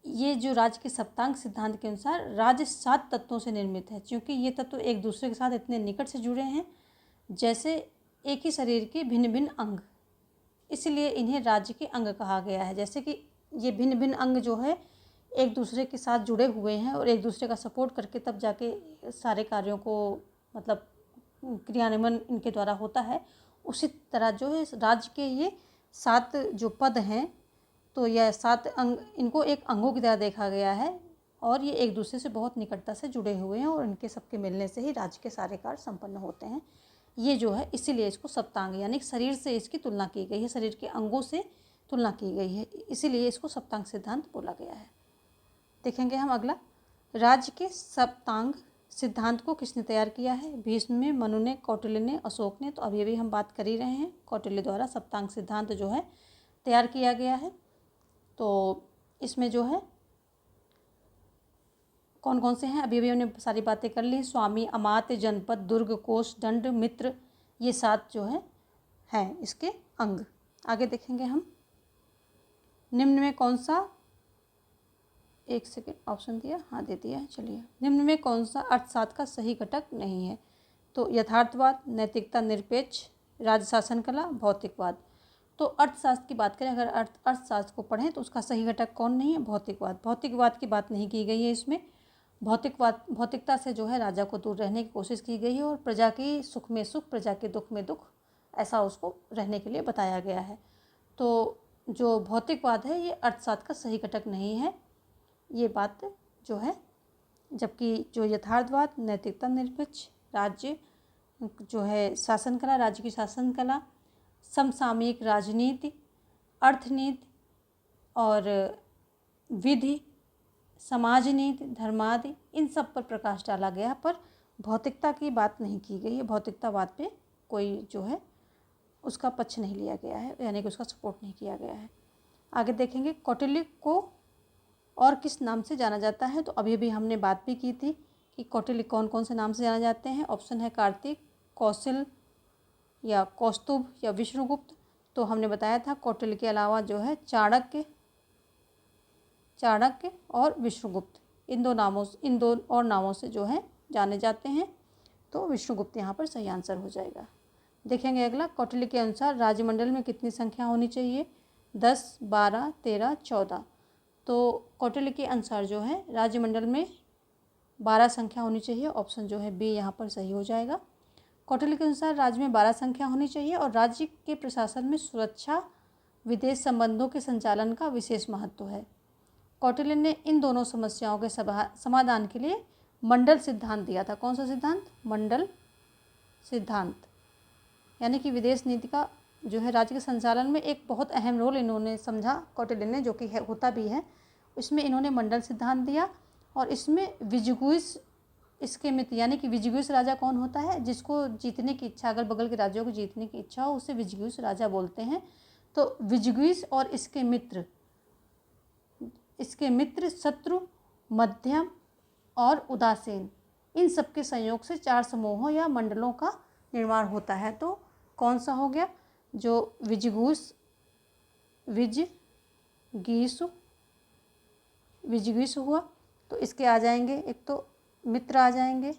ये जो राज्य के सप्तांग सिद्धांत के अनुसार राज्य 7 तत्वों से निर्मित है, क्योंकि ये तत्व एक दूसरे के साथ इतने निकट से जुड़े हैं जैसे एक ही शरीर के भिन्न भिन्न अंग, इसलिए इन्हें राज्य के अंग कहा गया है। जैसे कि ये भिन्न भिन्न अंग जो है एक दूसरे के साथ जुड़े हुए हैं और एक दूसरे का सपोर्ट करके तब जाके सारे कार्यों को मतलब क्रियान्वयन इनके द्वारा होता है। उसी तरह जो है राज्य के ये 7 जो पद हैं, तो यह 7 अंग, इनको एक अंगों की तरह देखा गया है और ये एक दूसरे से बहुत निकटता से जुड़े हुए हैं और इनके सबके मिलने से ही राज्य के सारे कार्य संपन्न होते हैं। ये जो है इसीलिए इसको सप्तांग यानी शरीर से इसकी तुलना की गई है, शरीर के अंगों से तुलना की गई है, इसीलिए इसको सप्तांग सिद्धांत बोला गया है। देखेंगे हम अगला। राज्य के सप्तांग सिद्धांत को किसने तैयार किया है, भीष्म ने, मनु ने, कौटिल्य ने, अशोक ने। तो अभी हम बात कर ही रहे हैं, कौटिल्य द्वारा सप्तांग सिद्धांत जो है तैयार किया गया है। तो इसमें जो है कौन कौन से हैं, अभी हमने सारी बातें कर ली। स्वामी, अमात्य, जनपद, दुर्ग, कोष, दंड, मित्र, ये 7 जो हैं इसके अंग। आगे देखेंगे हम। निम्न में कौन सा, एक सेकेंड, ऑप्शन दिया, हाँ दे दिया है, चलिए। निम्न में कौन सा अर्थशास्त्र का सही घटक नहीं है, तो यथार्थवाद, नैतिकता, निरपेक्ष, राज्य शासन कला, भौतिकवाद। तो अर्थशास्त्र की बात करें, अगर अर्थशास्त्र को पढ़ें तो उसका सही घटक कौन नहीं है, भौतिकवाद। भौतिकवाद की बात नहीं की गई है इसमें। भौतिकता से जो है राजा को दूर रहने की कोशिश की गई है और प्रजा की सुख में सुख, प्रजा के दुख में दुख, ऐसा उसको रहने के लिए बताया गया है। तो जो भौतिकवाद है ये अर्थशास्त्र का सही घटक नहीं है, ये बात जो है। जबकि जो यथार्थवाद, नैतिकता निरपेक्ष राज्य जो है शासन कला, राज्य की शासन कला, समसामयिक राजनीति, अर्थनीति और विधि, समाज नीति, धर्मादि, इन सब पर प्रकाश डाला गया, पर भौतिकता की बात नहीं की गई है। भौतिकतावाद पे कोई जो है उसका पक्ष नहीं लिया गया है, यानी कि उसका सपोर्ट नहीं किया गया है। आगे देखेंगे कौटिल्य को और किस नाम से जाना जाता है। तो अभी भी हमने बात भी की थी कि कौटिल्य कौन कौन से नाम से जाने जाते हैं। ऑप्शन है कार्तिक, कौशल या कौस्तुभ या विष्णुगुप्त। तो हमने बताया था कौटिल्य के अलावा जो है चाणक्य और विष्णुगुप्त, इन दो और नामों से जो है जाने जाते हैं। तो विष्णुगुप्त यहाँ पर सही आंसर हो जाएगा। देखेंगे अगला, कौटिल्य के अनुसार राज्यमंडल में कितनी संख्या होनी चाहिए? 10, 12, 13, 14। तो कौटिल्य के अनुसार जो है राज्यमंडल में 12 संख्या होनी चाहिए। ऑप्शन जो है बी यहाँ पर सही हो जाएगा। कौटिल्य के अनुसार राज्य में 12 संख्या होनी चाहिए और राज्य के प्रशासन में सुरक्षा, विदेश संबंधों के संचालन का विशेष महत्व है। कौटिल्य ने इन दोनों समस्याओं के समाधान के लिए मंडल सिद्धांत दिया था। कौन सा सिद्धांत? मंडल सिद्धांत, यानी कि विदेश नीति का जो है राज्य के संचालन में एक बहुत अहम रोल इन्होंने समझा कौटिल्य ने, जो कि है होता भी है। इसमें इन्होंने मंडल सिद्धांत दिया और इसमें विजिगुइस इसके मित्र, यानी कि विजिगुइस राजा कौन होता है? जिसको जीतने की इच्छा, अगल बगल के राज्यों को जीतने की इच्छा हो, उसे विजिगुइस राजा बोलते हैं। तो विजिगुइस और इसके मित्र शत्रु, मध्यम और उदासीन, इन सब के संयोग से 4 समूहों या मंडलों का निर्माण होता है। तो कौन सा हो गया? जो विजिगीसु हुआ, तो इसके आ जाएंगे, एक तो मित्र आ जाएंगे,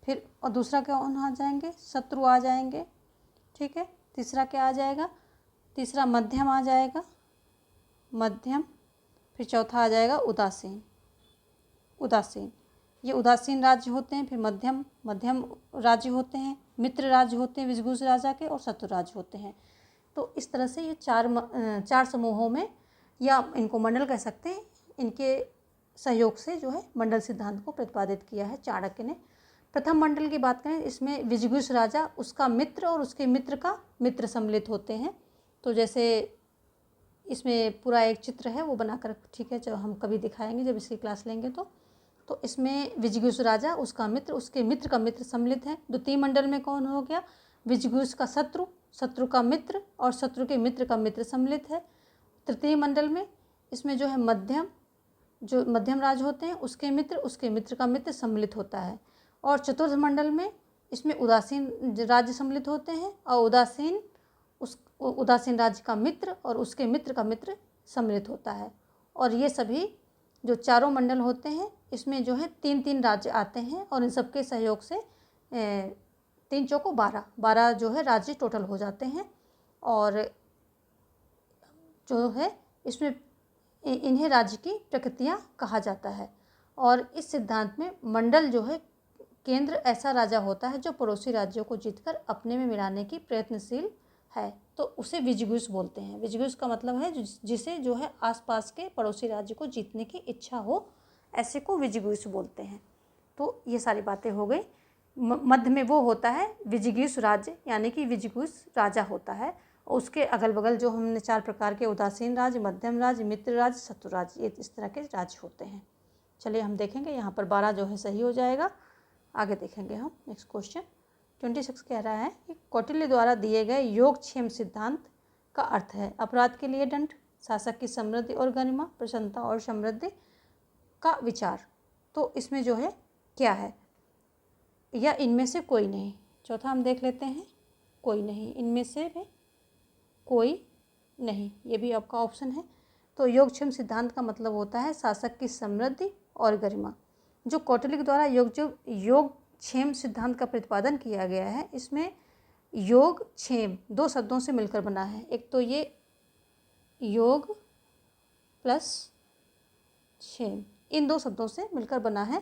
फिर और दूसरा क्या आ जाएंगे? शत्रु आ जाएंगे, ठीक है। तीसरा क्या आ जाएगा? तीसरा मध्यम आ जाएगा, फिर चौथा आ जाएगा उदासीन। ये उदासीन राज्य होते हैं। फिर मध्यम राज्य होते हैं, मित्र राज्य होते हैं विजिगुइस राजा के, और शत्रु राज्य होते हैं। तो इस तरह से ये 4 समूहों में, या इनको मंडल कह सकते हैं, इनके सहयोग से जो है मंडल सिद्धांत को प्रतिपादित किया है चाणक्य ने। प्रथम मंडल की बात करें, इसमें विजिगुइस राजा, उसका मित्र और उसके मित्र का मित्र सम्मिलित होते हैं। तो जैसे इसमें पूरा एक चित्र है वो बनाकर, ठीक है, जब हम कभी दिखाएंगे, जब इसकी क्लास लेंगे तो इसमें विजिगुइस राजा, उसका मित्र, उसके मित्र का मित्र सम्मिलित है। द्वितीय मंडल में कौन हो गया? विजिगुइस का शत्रु, शत्रु का मित्र और शत्रु के मित्र का मित्र सम्मिलित है। तृतीय मंडल में इसमें जो है मध्यम राज होते हैं, उसके मित्र का मित्र सम्मिलित होता है। और चतुर्थ मंडल में इसमें उदासीन राज्य सम्मिलित होते हैं, और उदासीन राज्य का मित्र और उसके मित्र का मित्र सम्मिलित होता है। और ये सभी जो चारों मंडल होते हैं, इसमें जो है 3-3 राज्य आते हैं, और इन सबके सहयोग से 3 चौको 12 जो है राज्य टोटल हो जाते हैं। और जो है इसमें इन्हें राज्य की प्रकृतियाँ कहा जाता है। और इस सिद्धांत में मंडल जो है केंद्र ऐसा राजा होता है जो पड़ोसी राज्यों को जीतकर अपने में मिलाने की प्रयत्नशील है, तो उसे विजिगुइस बोलते हैं। विजिगुइस का मतलब है जिसे जो है आसपास के पड़ोसी राज्य को जीतने की इच्छा हो, ऐसे को विजिगुइस बोलते हैं। तो ये सारी बातें हो गई। मध्य में वो होता है विजिगुइस राज्य, यानी कि विजिगुइस राजा होता है। उसके अगल बगल जो हमने 4 प्रकार के उदासीन राज्य, मध्यम राज्य, मित्र राज्य, शत्रु राज्य, ये इस तरह के राज्य होते हैं। चलिए हम देखेंगे, यहाँ पर 12 जो है सही हो जाएगा। आगे देखेंगे हम नेक्स्ट क्वेश्चन 26 कह रहा है कि कौटिल्य द्वारा दिए गए योगक्षेम सिद्धांत का अर्थ है अपराध के लिए दंड, शासक की समृद्धि और गरिमा, प्रसन्नता और समृद्धि का विचार। तो इसमें जो है क्या है? या इनमें से कोई नहीं। चौथा हम देख लेते हैं, कोई नहीं, इनमें से भी कोई नहीं, ये भी आपका ऑप्शन है। तो योगक्षेम सिद्धांत का मतलब होता है शासक की समृद्धि और गरिमा। जो कौटिल्य के द्वारा योगक्षेम सिद्धांत का प्रतिपादन किया गया है, इसमें योगक्षेम 2 शब्दों से मिलकर बना है। एक तो ये योग प्लस क्षेम, इन दो शब्दों से मिलकर बना है।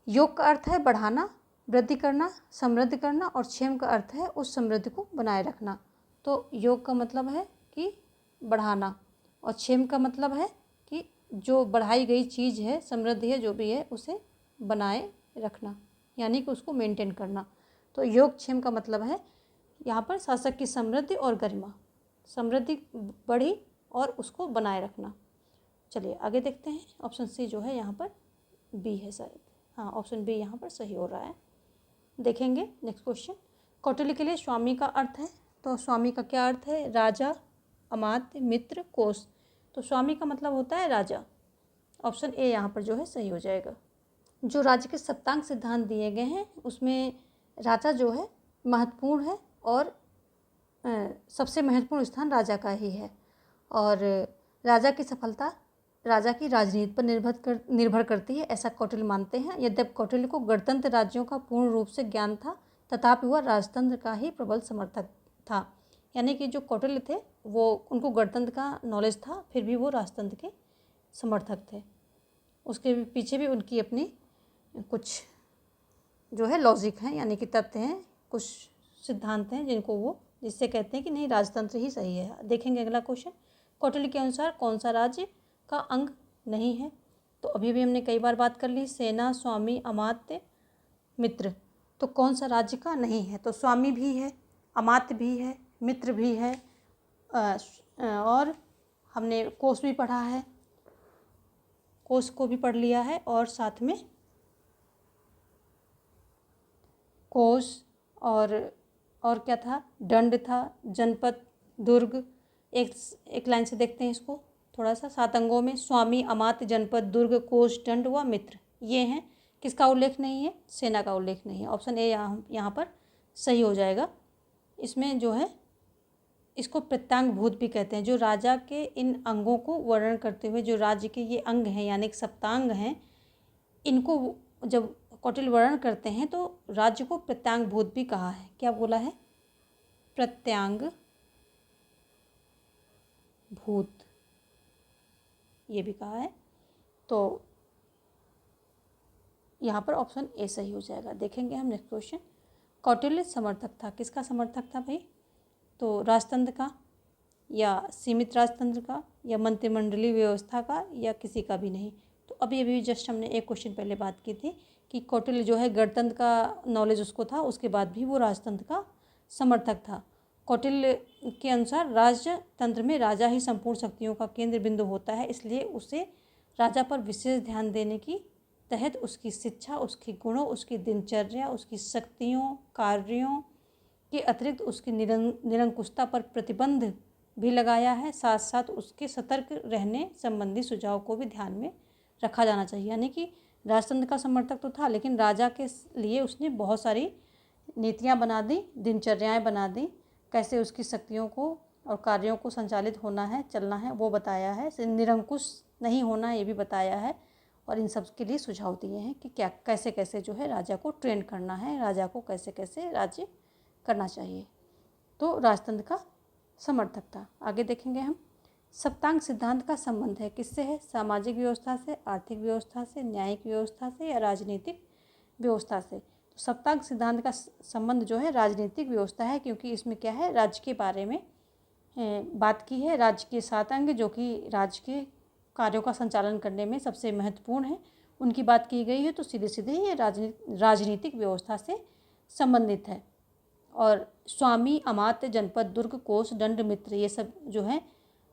योग का अर्थ है बढ़ाना, वृद्धि करना, समृद्ध करना, और क्षेम का अर्थ है उस समृद्धि को बनाए रखना। तो योग का मतलब है कि बढ़ाना, और क्षेम का मतलब है कि जो बढ़ाई गई चीज़ है, समृद्धि है जो भी है, उसे बनाए रखना, यानी कि उसको मेंटेन करना। तो योग क्षेम का मतलब है यहाँ पर शासक की समृद्धि और गरिमा, समृद्धि बढ़ी और उसको बनाए रखना। चलिए आगे देखते हैं। ऑप्शन सी जो है यहाँ पर बी है शायद, हाँ ऑप्शन बी यहाँ पर सही हो रहा है। देखेंगे नेक्स्ट क्वेश्चन। कौटिल्य के लिए स्वामी का अर्थ है, तो स्वामी का क्या अर्थ है? राजा, अमात्य, मित्र, कोश। तो स्वामी का मतलब होता है राजा। ऑप्शन ए यहाँ पर जो है सही हो जाएगा। जो राज्य के सप्तांग सिद्धांत दिए गए हैं उसमें राजा जो है महत्वपूर्ण है, और सबसे महत्वपूर्ण स्थान राजा का ही है। और राजा की सफलता राजा की राजनीति पर निर्भर करती है, ऐसा कौटिल्य मानते हैं। यद्यपि कौटिल्य को गणतंत्र राज्यों का पूर्ण रूप से ज्ञान था, तथापि वह राजतंत्र का ही प्रबल समर्थक था। यानी कि जो कौटिल्य थे वो, उनको गणतंत्र का नॉलेज था, फिर भी वो राजतंत्र के समर्थक थे। उसके पीछे भी उनकी अपनी कुछ जो है लॉजिक हैं, यानी कि तथ्य हैं, कुछ सिद्धांत हैं जिससे कहते हैं कि नहीं राजतंत्र ही सही है। देखेंगे अगला क्वेश्चन। कौटिल्य के अनुसार कौन सा राज्य का अंग नहीं है? तो अभी भी हमने कई बार बात कर ली, सेना, स्वामी, अमात्य, मित्र। तो कौन सा राज्य का नहीं है? तो स्वामी भी है, अमात्य भी है, मित्र भी है, और हमने कोश भी पढ़ा है, कोश को भी पढ़ लिया है, और साथ में कोश और क्या था? दंड था, जनपद, दुर्ग। एक लाइन से देखते हैं इसको थोड़ा सा। 7 अंगों में स्वामी, अमात्य, जनपद, दुर्ग, कोश, दंड व मित्र, ये हैं। किसका उल्लेख नहीं है? सेना का उल्लेख नहीं है। ऑप्शन ए यहाँ पर सही हो जाएगा। इसमें जो है इसको प्रत्यांग भूत भी कहते हैं। जो राजा के इन अंगों को वर्णन करते हुए जो राज्य के ये अंग हैं, यानी कि सप्तांग हैं, इनको जब कौटिल्य वर्णन करते हैं तो राज्य को प्रत्यांग भूत भी कहा है। क्या बोला है? प्रत्यांग भूत, ये भी कहा है। तो यहाँ पर ऑप्शन ए सही हो जाएगा। देखेंगे हम नेक्स्ट क्वेश्चन। कौटिल्य समर्थक था, किसका समर्थक था भाई? तो राजतंत्र का, या सीमित राजतंत्र का, या मंत्रिमंडलीय व्यवस्था का, या किसी का भी नहीं। तो अभी जस्ट हमने एक क्वेश्चन पहले बात की थी कि कौटिल्य जो है गणतंत्र का नॉलेज उसको था, उसके बाद भी वो राजतंत्र का समर्थक था। कौटिल्य के अनुसार राजतंत्र में राजा ही संपूर्ण शक्तियों का केंद्र बिंदु होता है, इसलिए उसे राजा पर विशेष ध्यान देने की तहत उसकी शिक्षा, उसके गुणों, उसकी दिनचर्या, उसकी शक्तियों, कार्यों के अतिरिक्त उसकी निरंकुशता पर प्रतिबंध भी लगाया है। साथ साथ उसके सतर्क रहने संबंधी सुझाव को भी ध्यान में रखा जाना चाहिए। यानी कि राजतंत्र का समर्थक तो था, लेकिन राजा के लिए उसने बहुत सारी नीतियाँ बना दी, दिनचर्याएँ बना दी, कैसे उसकी शक्तियों को और कार्यों को संचालित होना है, चलना है, वो बताया है। निरंकुश नहीं होना ये भी बताया है, और इन सब के लिए सुझाव दिए हैं कि क्या कैसे कैसे जो है राजा को ट्रेन करना है, राजा को कैसे कैसे राज्य करना चाहिए। तो राजतंत्र का समर्थक था। आगे देखेंगे हम। सप्तांग सिद्धांत का संबंध है किससे है? सामाजिक व्यवस्था से, आर्थिक व्यवस्था से, न्यायिक व्यवस्था से, या राजनीतिक व्यवस्था से? तो सप्तांग सिद्धांत का संबंध जो है राजनीतिक व्यवस्था है, क्योंकि इसमें क्या है, राज्य के बारे में बात की है। राज्य के 7 अंग जो कि राज्य के कार्यों का संचालन करने में सबसे महत्वपूर्ण है, उनकी बात की गई है। तो सीधे सीधे ये राजनीतिक व्यवस्था से संबंधित है। और स्वामी, अमात्य, जनपद, दुर्ग, कोश, दंड, मित्र, ये सब जो है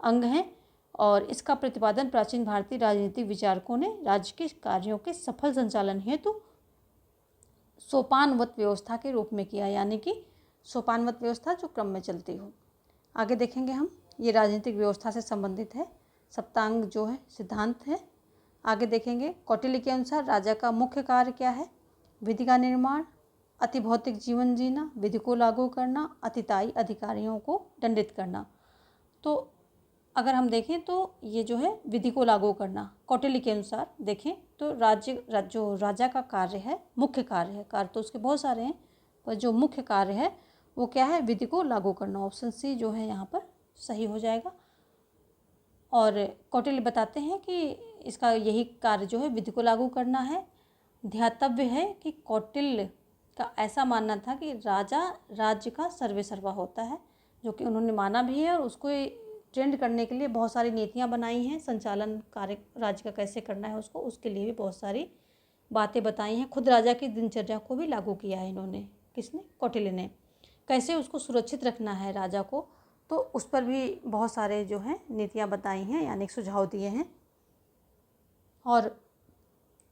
अंग हैं, और इसका प्रतिपादन प्राचीन भारतीय राजनीतिक विचारकों ने राज्य के कार्यों के सफल संचालन हेतु सोपानवत व्यवस्था के रूप में किया, यानी कि सोपानवत व्यवस्था जो क्रम में चलती हो। आगे देखेंगे हम। ये राजनीतिक व्यवस्था से संबंधित है, सप्तांग जो है सिद्धांत है। आगे देखेंगे। कौटिल्य के अनुसार राजा का मुख्य कार्य क्या है? विधि का निर्माण, अति भौतिक जीवन जीना, विधि को लागू करना, अतिताई अधिकारियों को दंडित करना। तो अगर हम देखें तो ये जो है विधि को लागू करना, कौटिल्य के अनुसार देखें तो जो राजा का कार्य है, मुख्य कार्य है, कार्य तो उसके बहुत सारे हैं, पर जो मुख्य कार्य है वो क्या है? विधि को लागू करना। ऑप्शन सी जो है यहाँ पर सही हो जाएगा। और कौटिल्य बताते हैं कि इसका यही कार्य जो है विधि को लागू करना है। ध्यातव्य है कि कौटिल्य का ऐसा मानना था कि राजा राज्य का सर्वे सर्वा होता है, जो कि उन्होंने माना भी है और उसको ट्रेंड करने के लिए बहुत सारी नीतियाँ बनाई हैं। संचालन कार्य राज्य का कैसे करना है उसको, उसके लिए भी बहुत सारी बातें बताई हैं। खुद राजा की दिनचर्या को भी लागू किया है इन्होंने। किसने? कौटिल्य ने। कैसे उसको सुरक्षित रखना है राजा को, तो उस पर भी बहुत सारे जो हैं नीतियाँ बताई हैं, यानी सुझाव दिए हैं। और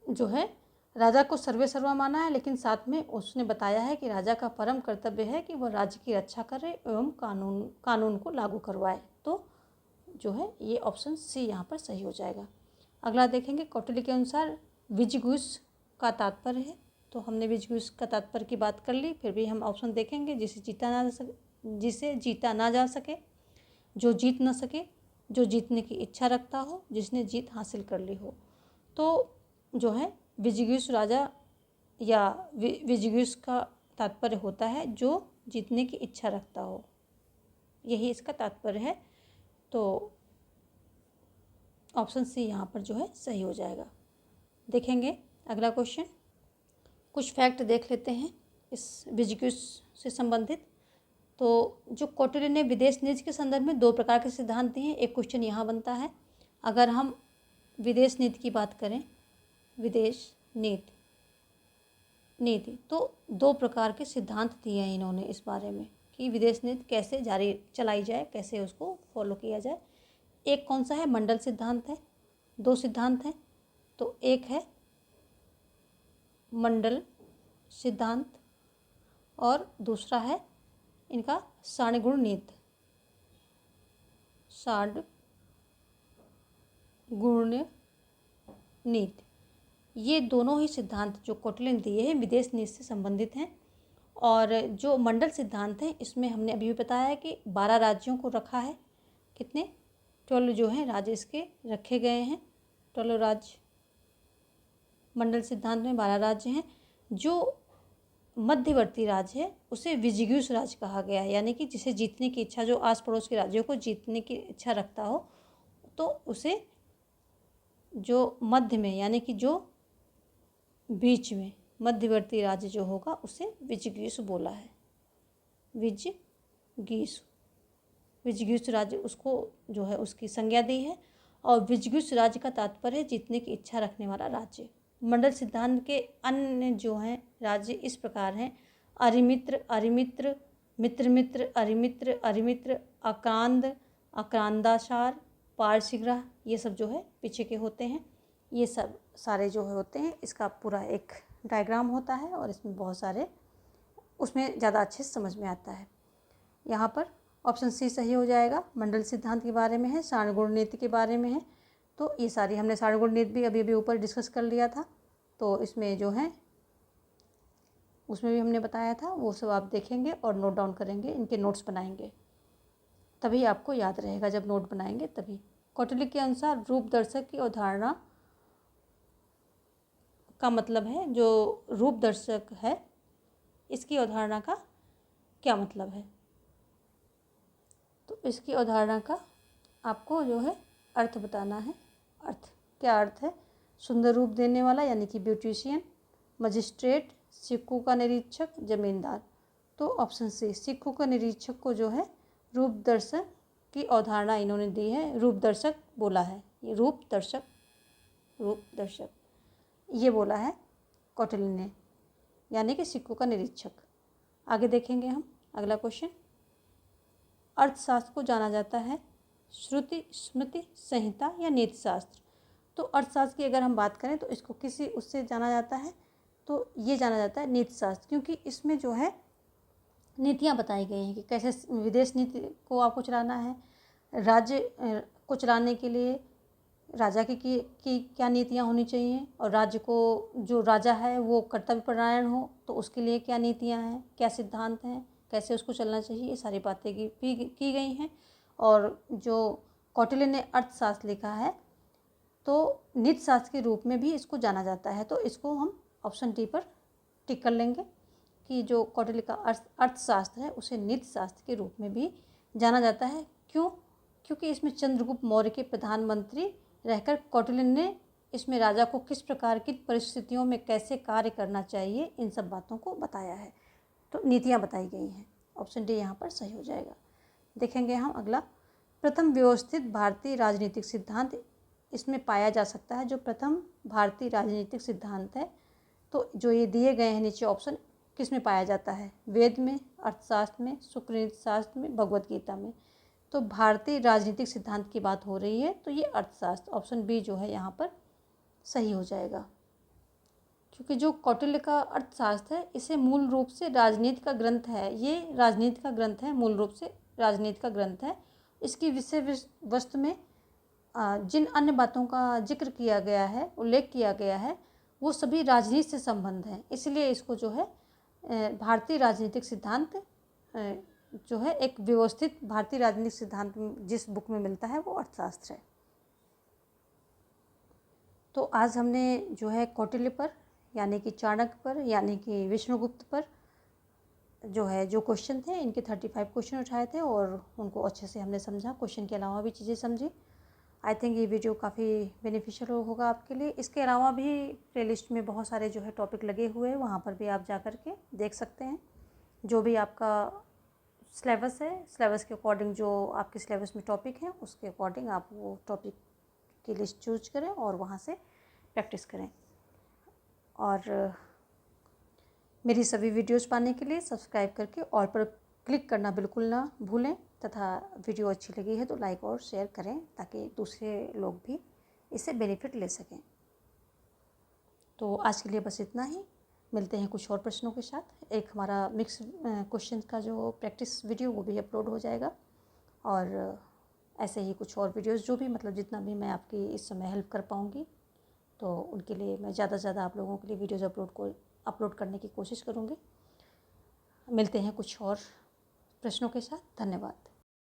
जो है राजा को सर्वे सर्वा माना है, लेकिन साथ में उसने बताया है कि राजा का परम कर्तव्य है कि वह राज्य की रक्षा करे एवं कानून को लागू करवाए। तो जो है ये ऑप्शन सी यहाँ पर सही हो जाएगा। अगला देखेंगे, कौटिल्य के अनुसार विजिगीष का तात्पर्य है। तो हमने विजिगीष का तात्पर्य की बात कर ली, फिर भी हम ऑप्शन देखेंगे। जिसे जीता ना जा सके, जो जीत न सके, जो जीतने की इच्छा रखता हो, जिसने जीत हासिल कर ली हो। तो जो है विजिगीष राजा या विजिगीष का तात्पर्य होता है जो जीतने की इच्छा रखता हो, यही इसका तात्पर्य है। तो ऑप्शन सी यहाँ पर जो है सही हो जाएगा। देखेंगे अगला क्वेश्चन, कुछ फैक्ट देख लेते हैं इस विजिगीष से संबंधित। तो जो कौटिल्य ने विदेश नीति के संदर्भ में 2 प्रकार के सिद्धांत दिए हैं। एक क्वेश्चन यहाँ बनता है, अगर हम विदेश नीति की बात करें, विदेश नीति तो 2 प्रकार के सिद्धांत दिए हैं इन्होंने इस बारे में कि विदेश नीति कैसे जारी चलाई जाए, कैसे उसको फॉलो किया जाए। एक कौन सा है? मंडल सिद्धांत है। 2 सिद्धांत हैं, तो एक है मंडल सिद्धांत और दूसरा है इनका सारणीगुण नीति। ये दोनों ही सिद्धांत जो कौटिल्य ने दिए हैं विदेश नीति से संबंधित हैं। और जो मंडल सिद्धांत है, इसमें हमने अभी भी बताया है कि 12 राज्यों को रखा है। कितने? 12 जो हैं राज्य इसके रखे गए हैं, 12 राज्य। मंडल सिद्धांत में 12 राज्य हैं। जो मध्यवर्ती राज्य है उसे विजिगीष राज्य कहा गया है, यानी कि जिसे जीतने की इच्छा, जो आस पड़ोस के राज्यों को जीतने की इच्छा रखता हो, तो उसे जो मध्य में, यानी कि जो बीच में मध्यवर्ती राज्य जो होगा उसे विजिगीष बोला है। विजिगीष राज्य उसको जो है उसकी संज्ञा दी है। और विजिगीष राज्य का तात्पर्य है जीतने की इच्छा रखने वाला राज्य। मंडल सिद्धांत के अन्य जो हैं राज्य इस प्रकार हैं, अरिमित्र, मित्र, आक्रांदाशार, पारशीग्रह, ये सब जो है पीछे के होते हैं। ये सब सारे जो होते हैं, इसका पूरा एक डायग्राम होता है और इसमें बहुत सारे, उसमें ज़्यादा अच्छे से समझ में आता है। यहाँ पर ऑप्शन सी सही हो जाएगा। मंडल सिद्धांत के बारे में है, सारणीगुण नीति के बारे में है। तो ये सारी हमने सारणीगुण नीति भी अभी ऊपर डिस्कस कर लिया था, तो इसमें जो है उसमें भी हमने बताया था, वो सब आप देखेंगे और नोट डाउन करेंगे, इनके नोट्स बनाएंगे, तभी आपको याद रहेगा। जब नोट बनाएंगे तभी। कौटिल्य के अनुसार रूप दर्शक की अवधारणा का मतलब है, जो रूप दर्शक है इसकी अवधारणा का क्या मतलब है? तो इसकी अवधारणा का आपको जो है अर्थ बताना है। क्या अर्थ है? सुंदर रूप देने वाला, यानी कि ब्यूटिशियन, मजिस्ट्रेट, सिक्कों का निरीक्षक, जमींदार। तो ऑप्शन सी, सिक्कों का निरीक्षक को जो है रूप दर्शक की अवधारणा इन्होंने दी है, रूप दर्शक बोला है। ये रूप दर्शक ये बोला है कौटिल्य ने, यानी कि सिक्कों का निरीक्षक। आगे देखेंगे हम अगला क्वेश्चन। अर्थशास्त्र को जाना जाता है श्रुति, स्मृति, संहिता या नीति शास्त्र। तो अर्थशास्त्र की अगर हम बात करें तो इसको किसी उससे जाना जाता है, तो ये जाना जाता है नीति शास्त्र, क्योंकि इसमें जो है नीतियाँ बताई गई हैं कि कैसे विदेश नीति को आपको चलाना है, राज्य को चलाने के लिए राजा की क्या नीतियाँ होनी चाहिए, और राज्य को, जो राजा है वो कर्तव्यपरायण हो तो उसके लिए क्या नीतियाँ हैं, क्या सिद्धांत हैं, कैसे उसको चलना चाहिए, ये सारी बातें की गई हैं। और जो कौटिल्य ने अर्थशास्त्र लिखा है तो नीति शास्त्र के रूप में भी इसको जाना जाता है। तो इसको हम ऑप्शन डी पर टिक कर लेंगे कि जो कौटिल्य का अर्थशास्त्र है उसे नीति शास्त्र के रूप में भी जाना जाता है। क्यों? क्योंकि इसमें चंद्रगुप्त मौर्य के प्रधानमंत्री रहकर कौटिल्य ने इसमें राजा को किस प्रकार की परिस्थितियों में कैसे कार्य करना चाहिए, इन सब बातों को बताया है। तो नीतियाँ बताई गई हैं। ऑप्शन डी यहाँ पर सही हो जाएगा। देखेंगे हम अगला, प्रथम व्यवस्थित भारतीय राजनीतिक सिद्धांत इसमें पाया जा सकता है। जो प्रथम भारतीय राजनीतिक सिद्धांत है, तो जो ये दिए गए हैं नीचे ऑप्शन, किस में पाया जाता है? वेद में, अर्थशास्त्र में, शुक्रनीति शास्त्र में, भगवत गीता में। तो भारतीय राजनीतिक सिद्धांत की बात हो रही है, तो ये अर्थशास्त्र, ऑप्शन बी जो है यहाँ पर सही हो जाएगा। क्योंकि जो कौटिल्य का अर्थशास्त्र है, इसे मूल रूप से राजनीति का ग्रंथ है। ये राजनीति का ग्रंथ है, मूल रूप से राजनीति का ग्रंथ है। इसकी विषय वस्तु में जिन अन्य बातों का जिक्र किया गया है, उल्लेख किया गया है, वो सभी राजनीति से संबंध है। इसलिए इसको जो है भारतीय राजनीतिक सिद्धांत जो है, एक व्यवस्थित भारतीय राजनीतिक सिद्धांत जिस बुक में मिलता है वो अर्थशास्त्र है। तो आज हमने जो है कौटिल्य पर, यानी कि चाणक्य पर, यानी कि विष्णुगुप्त पर जो क्वेश्चन थे, इनके 35 क्वेश्चन उठाए थे और उनको अच्छे से हमने समझा। क्वेश्चन के अलावा भी चीज़ें समझी। आई थिंक ये वीडियो काफ़ी बेनिफिशियल होगा आपके लिए। इसके अलावा भी प्लेलिस्ट में बहुत सारे जो है टॉपिक लगे हुए हैं, वहाँ पर भी आप जा कर के देख सकते हैं। जो भी आपका सिलेबस है, सिलेबस के अकॉर्डिंग जो आपके सिलेबस में टॉपिक हैं, उसके अकॉर्डिंग आप वो टॉपिक की लिस्ट चूज करें और वहाँ से प्रैक्टिस करें। और मेरी सभी वीडियोस पाने के लिए सब्सक्राइब करके ऑल पर क्लिक करना बिल्कुल ना भूलें, तथा वीडियो अच्छी लगी है तो लाइक और शेयर करें, ताकि दूसरे लोग भी इससे बेनिफिट ले सकें। तो आज के लिए बस इतना ही। मिलते हैं कुछ और प्रश्नों के साथ। एक हमारा मिक्स क्वेश्चन का जो प्रैक्टिस वीडियो, वो भी अपलोड हो जाएगा। और ऐसे ही कुछ और वीडियोस जो भी, मतलब जितना भी मैं आपकी इस समय हेल्प कर पाऊँगी, तो उनके लिए मैं ज़्यादा से ज़्यादा आप लोगों के लिए वीडियोज़ अपलोड करने की कोशिश करूँगी। मिलते हैं कुछ और प्रश्नों के साथ। धन्यवाद।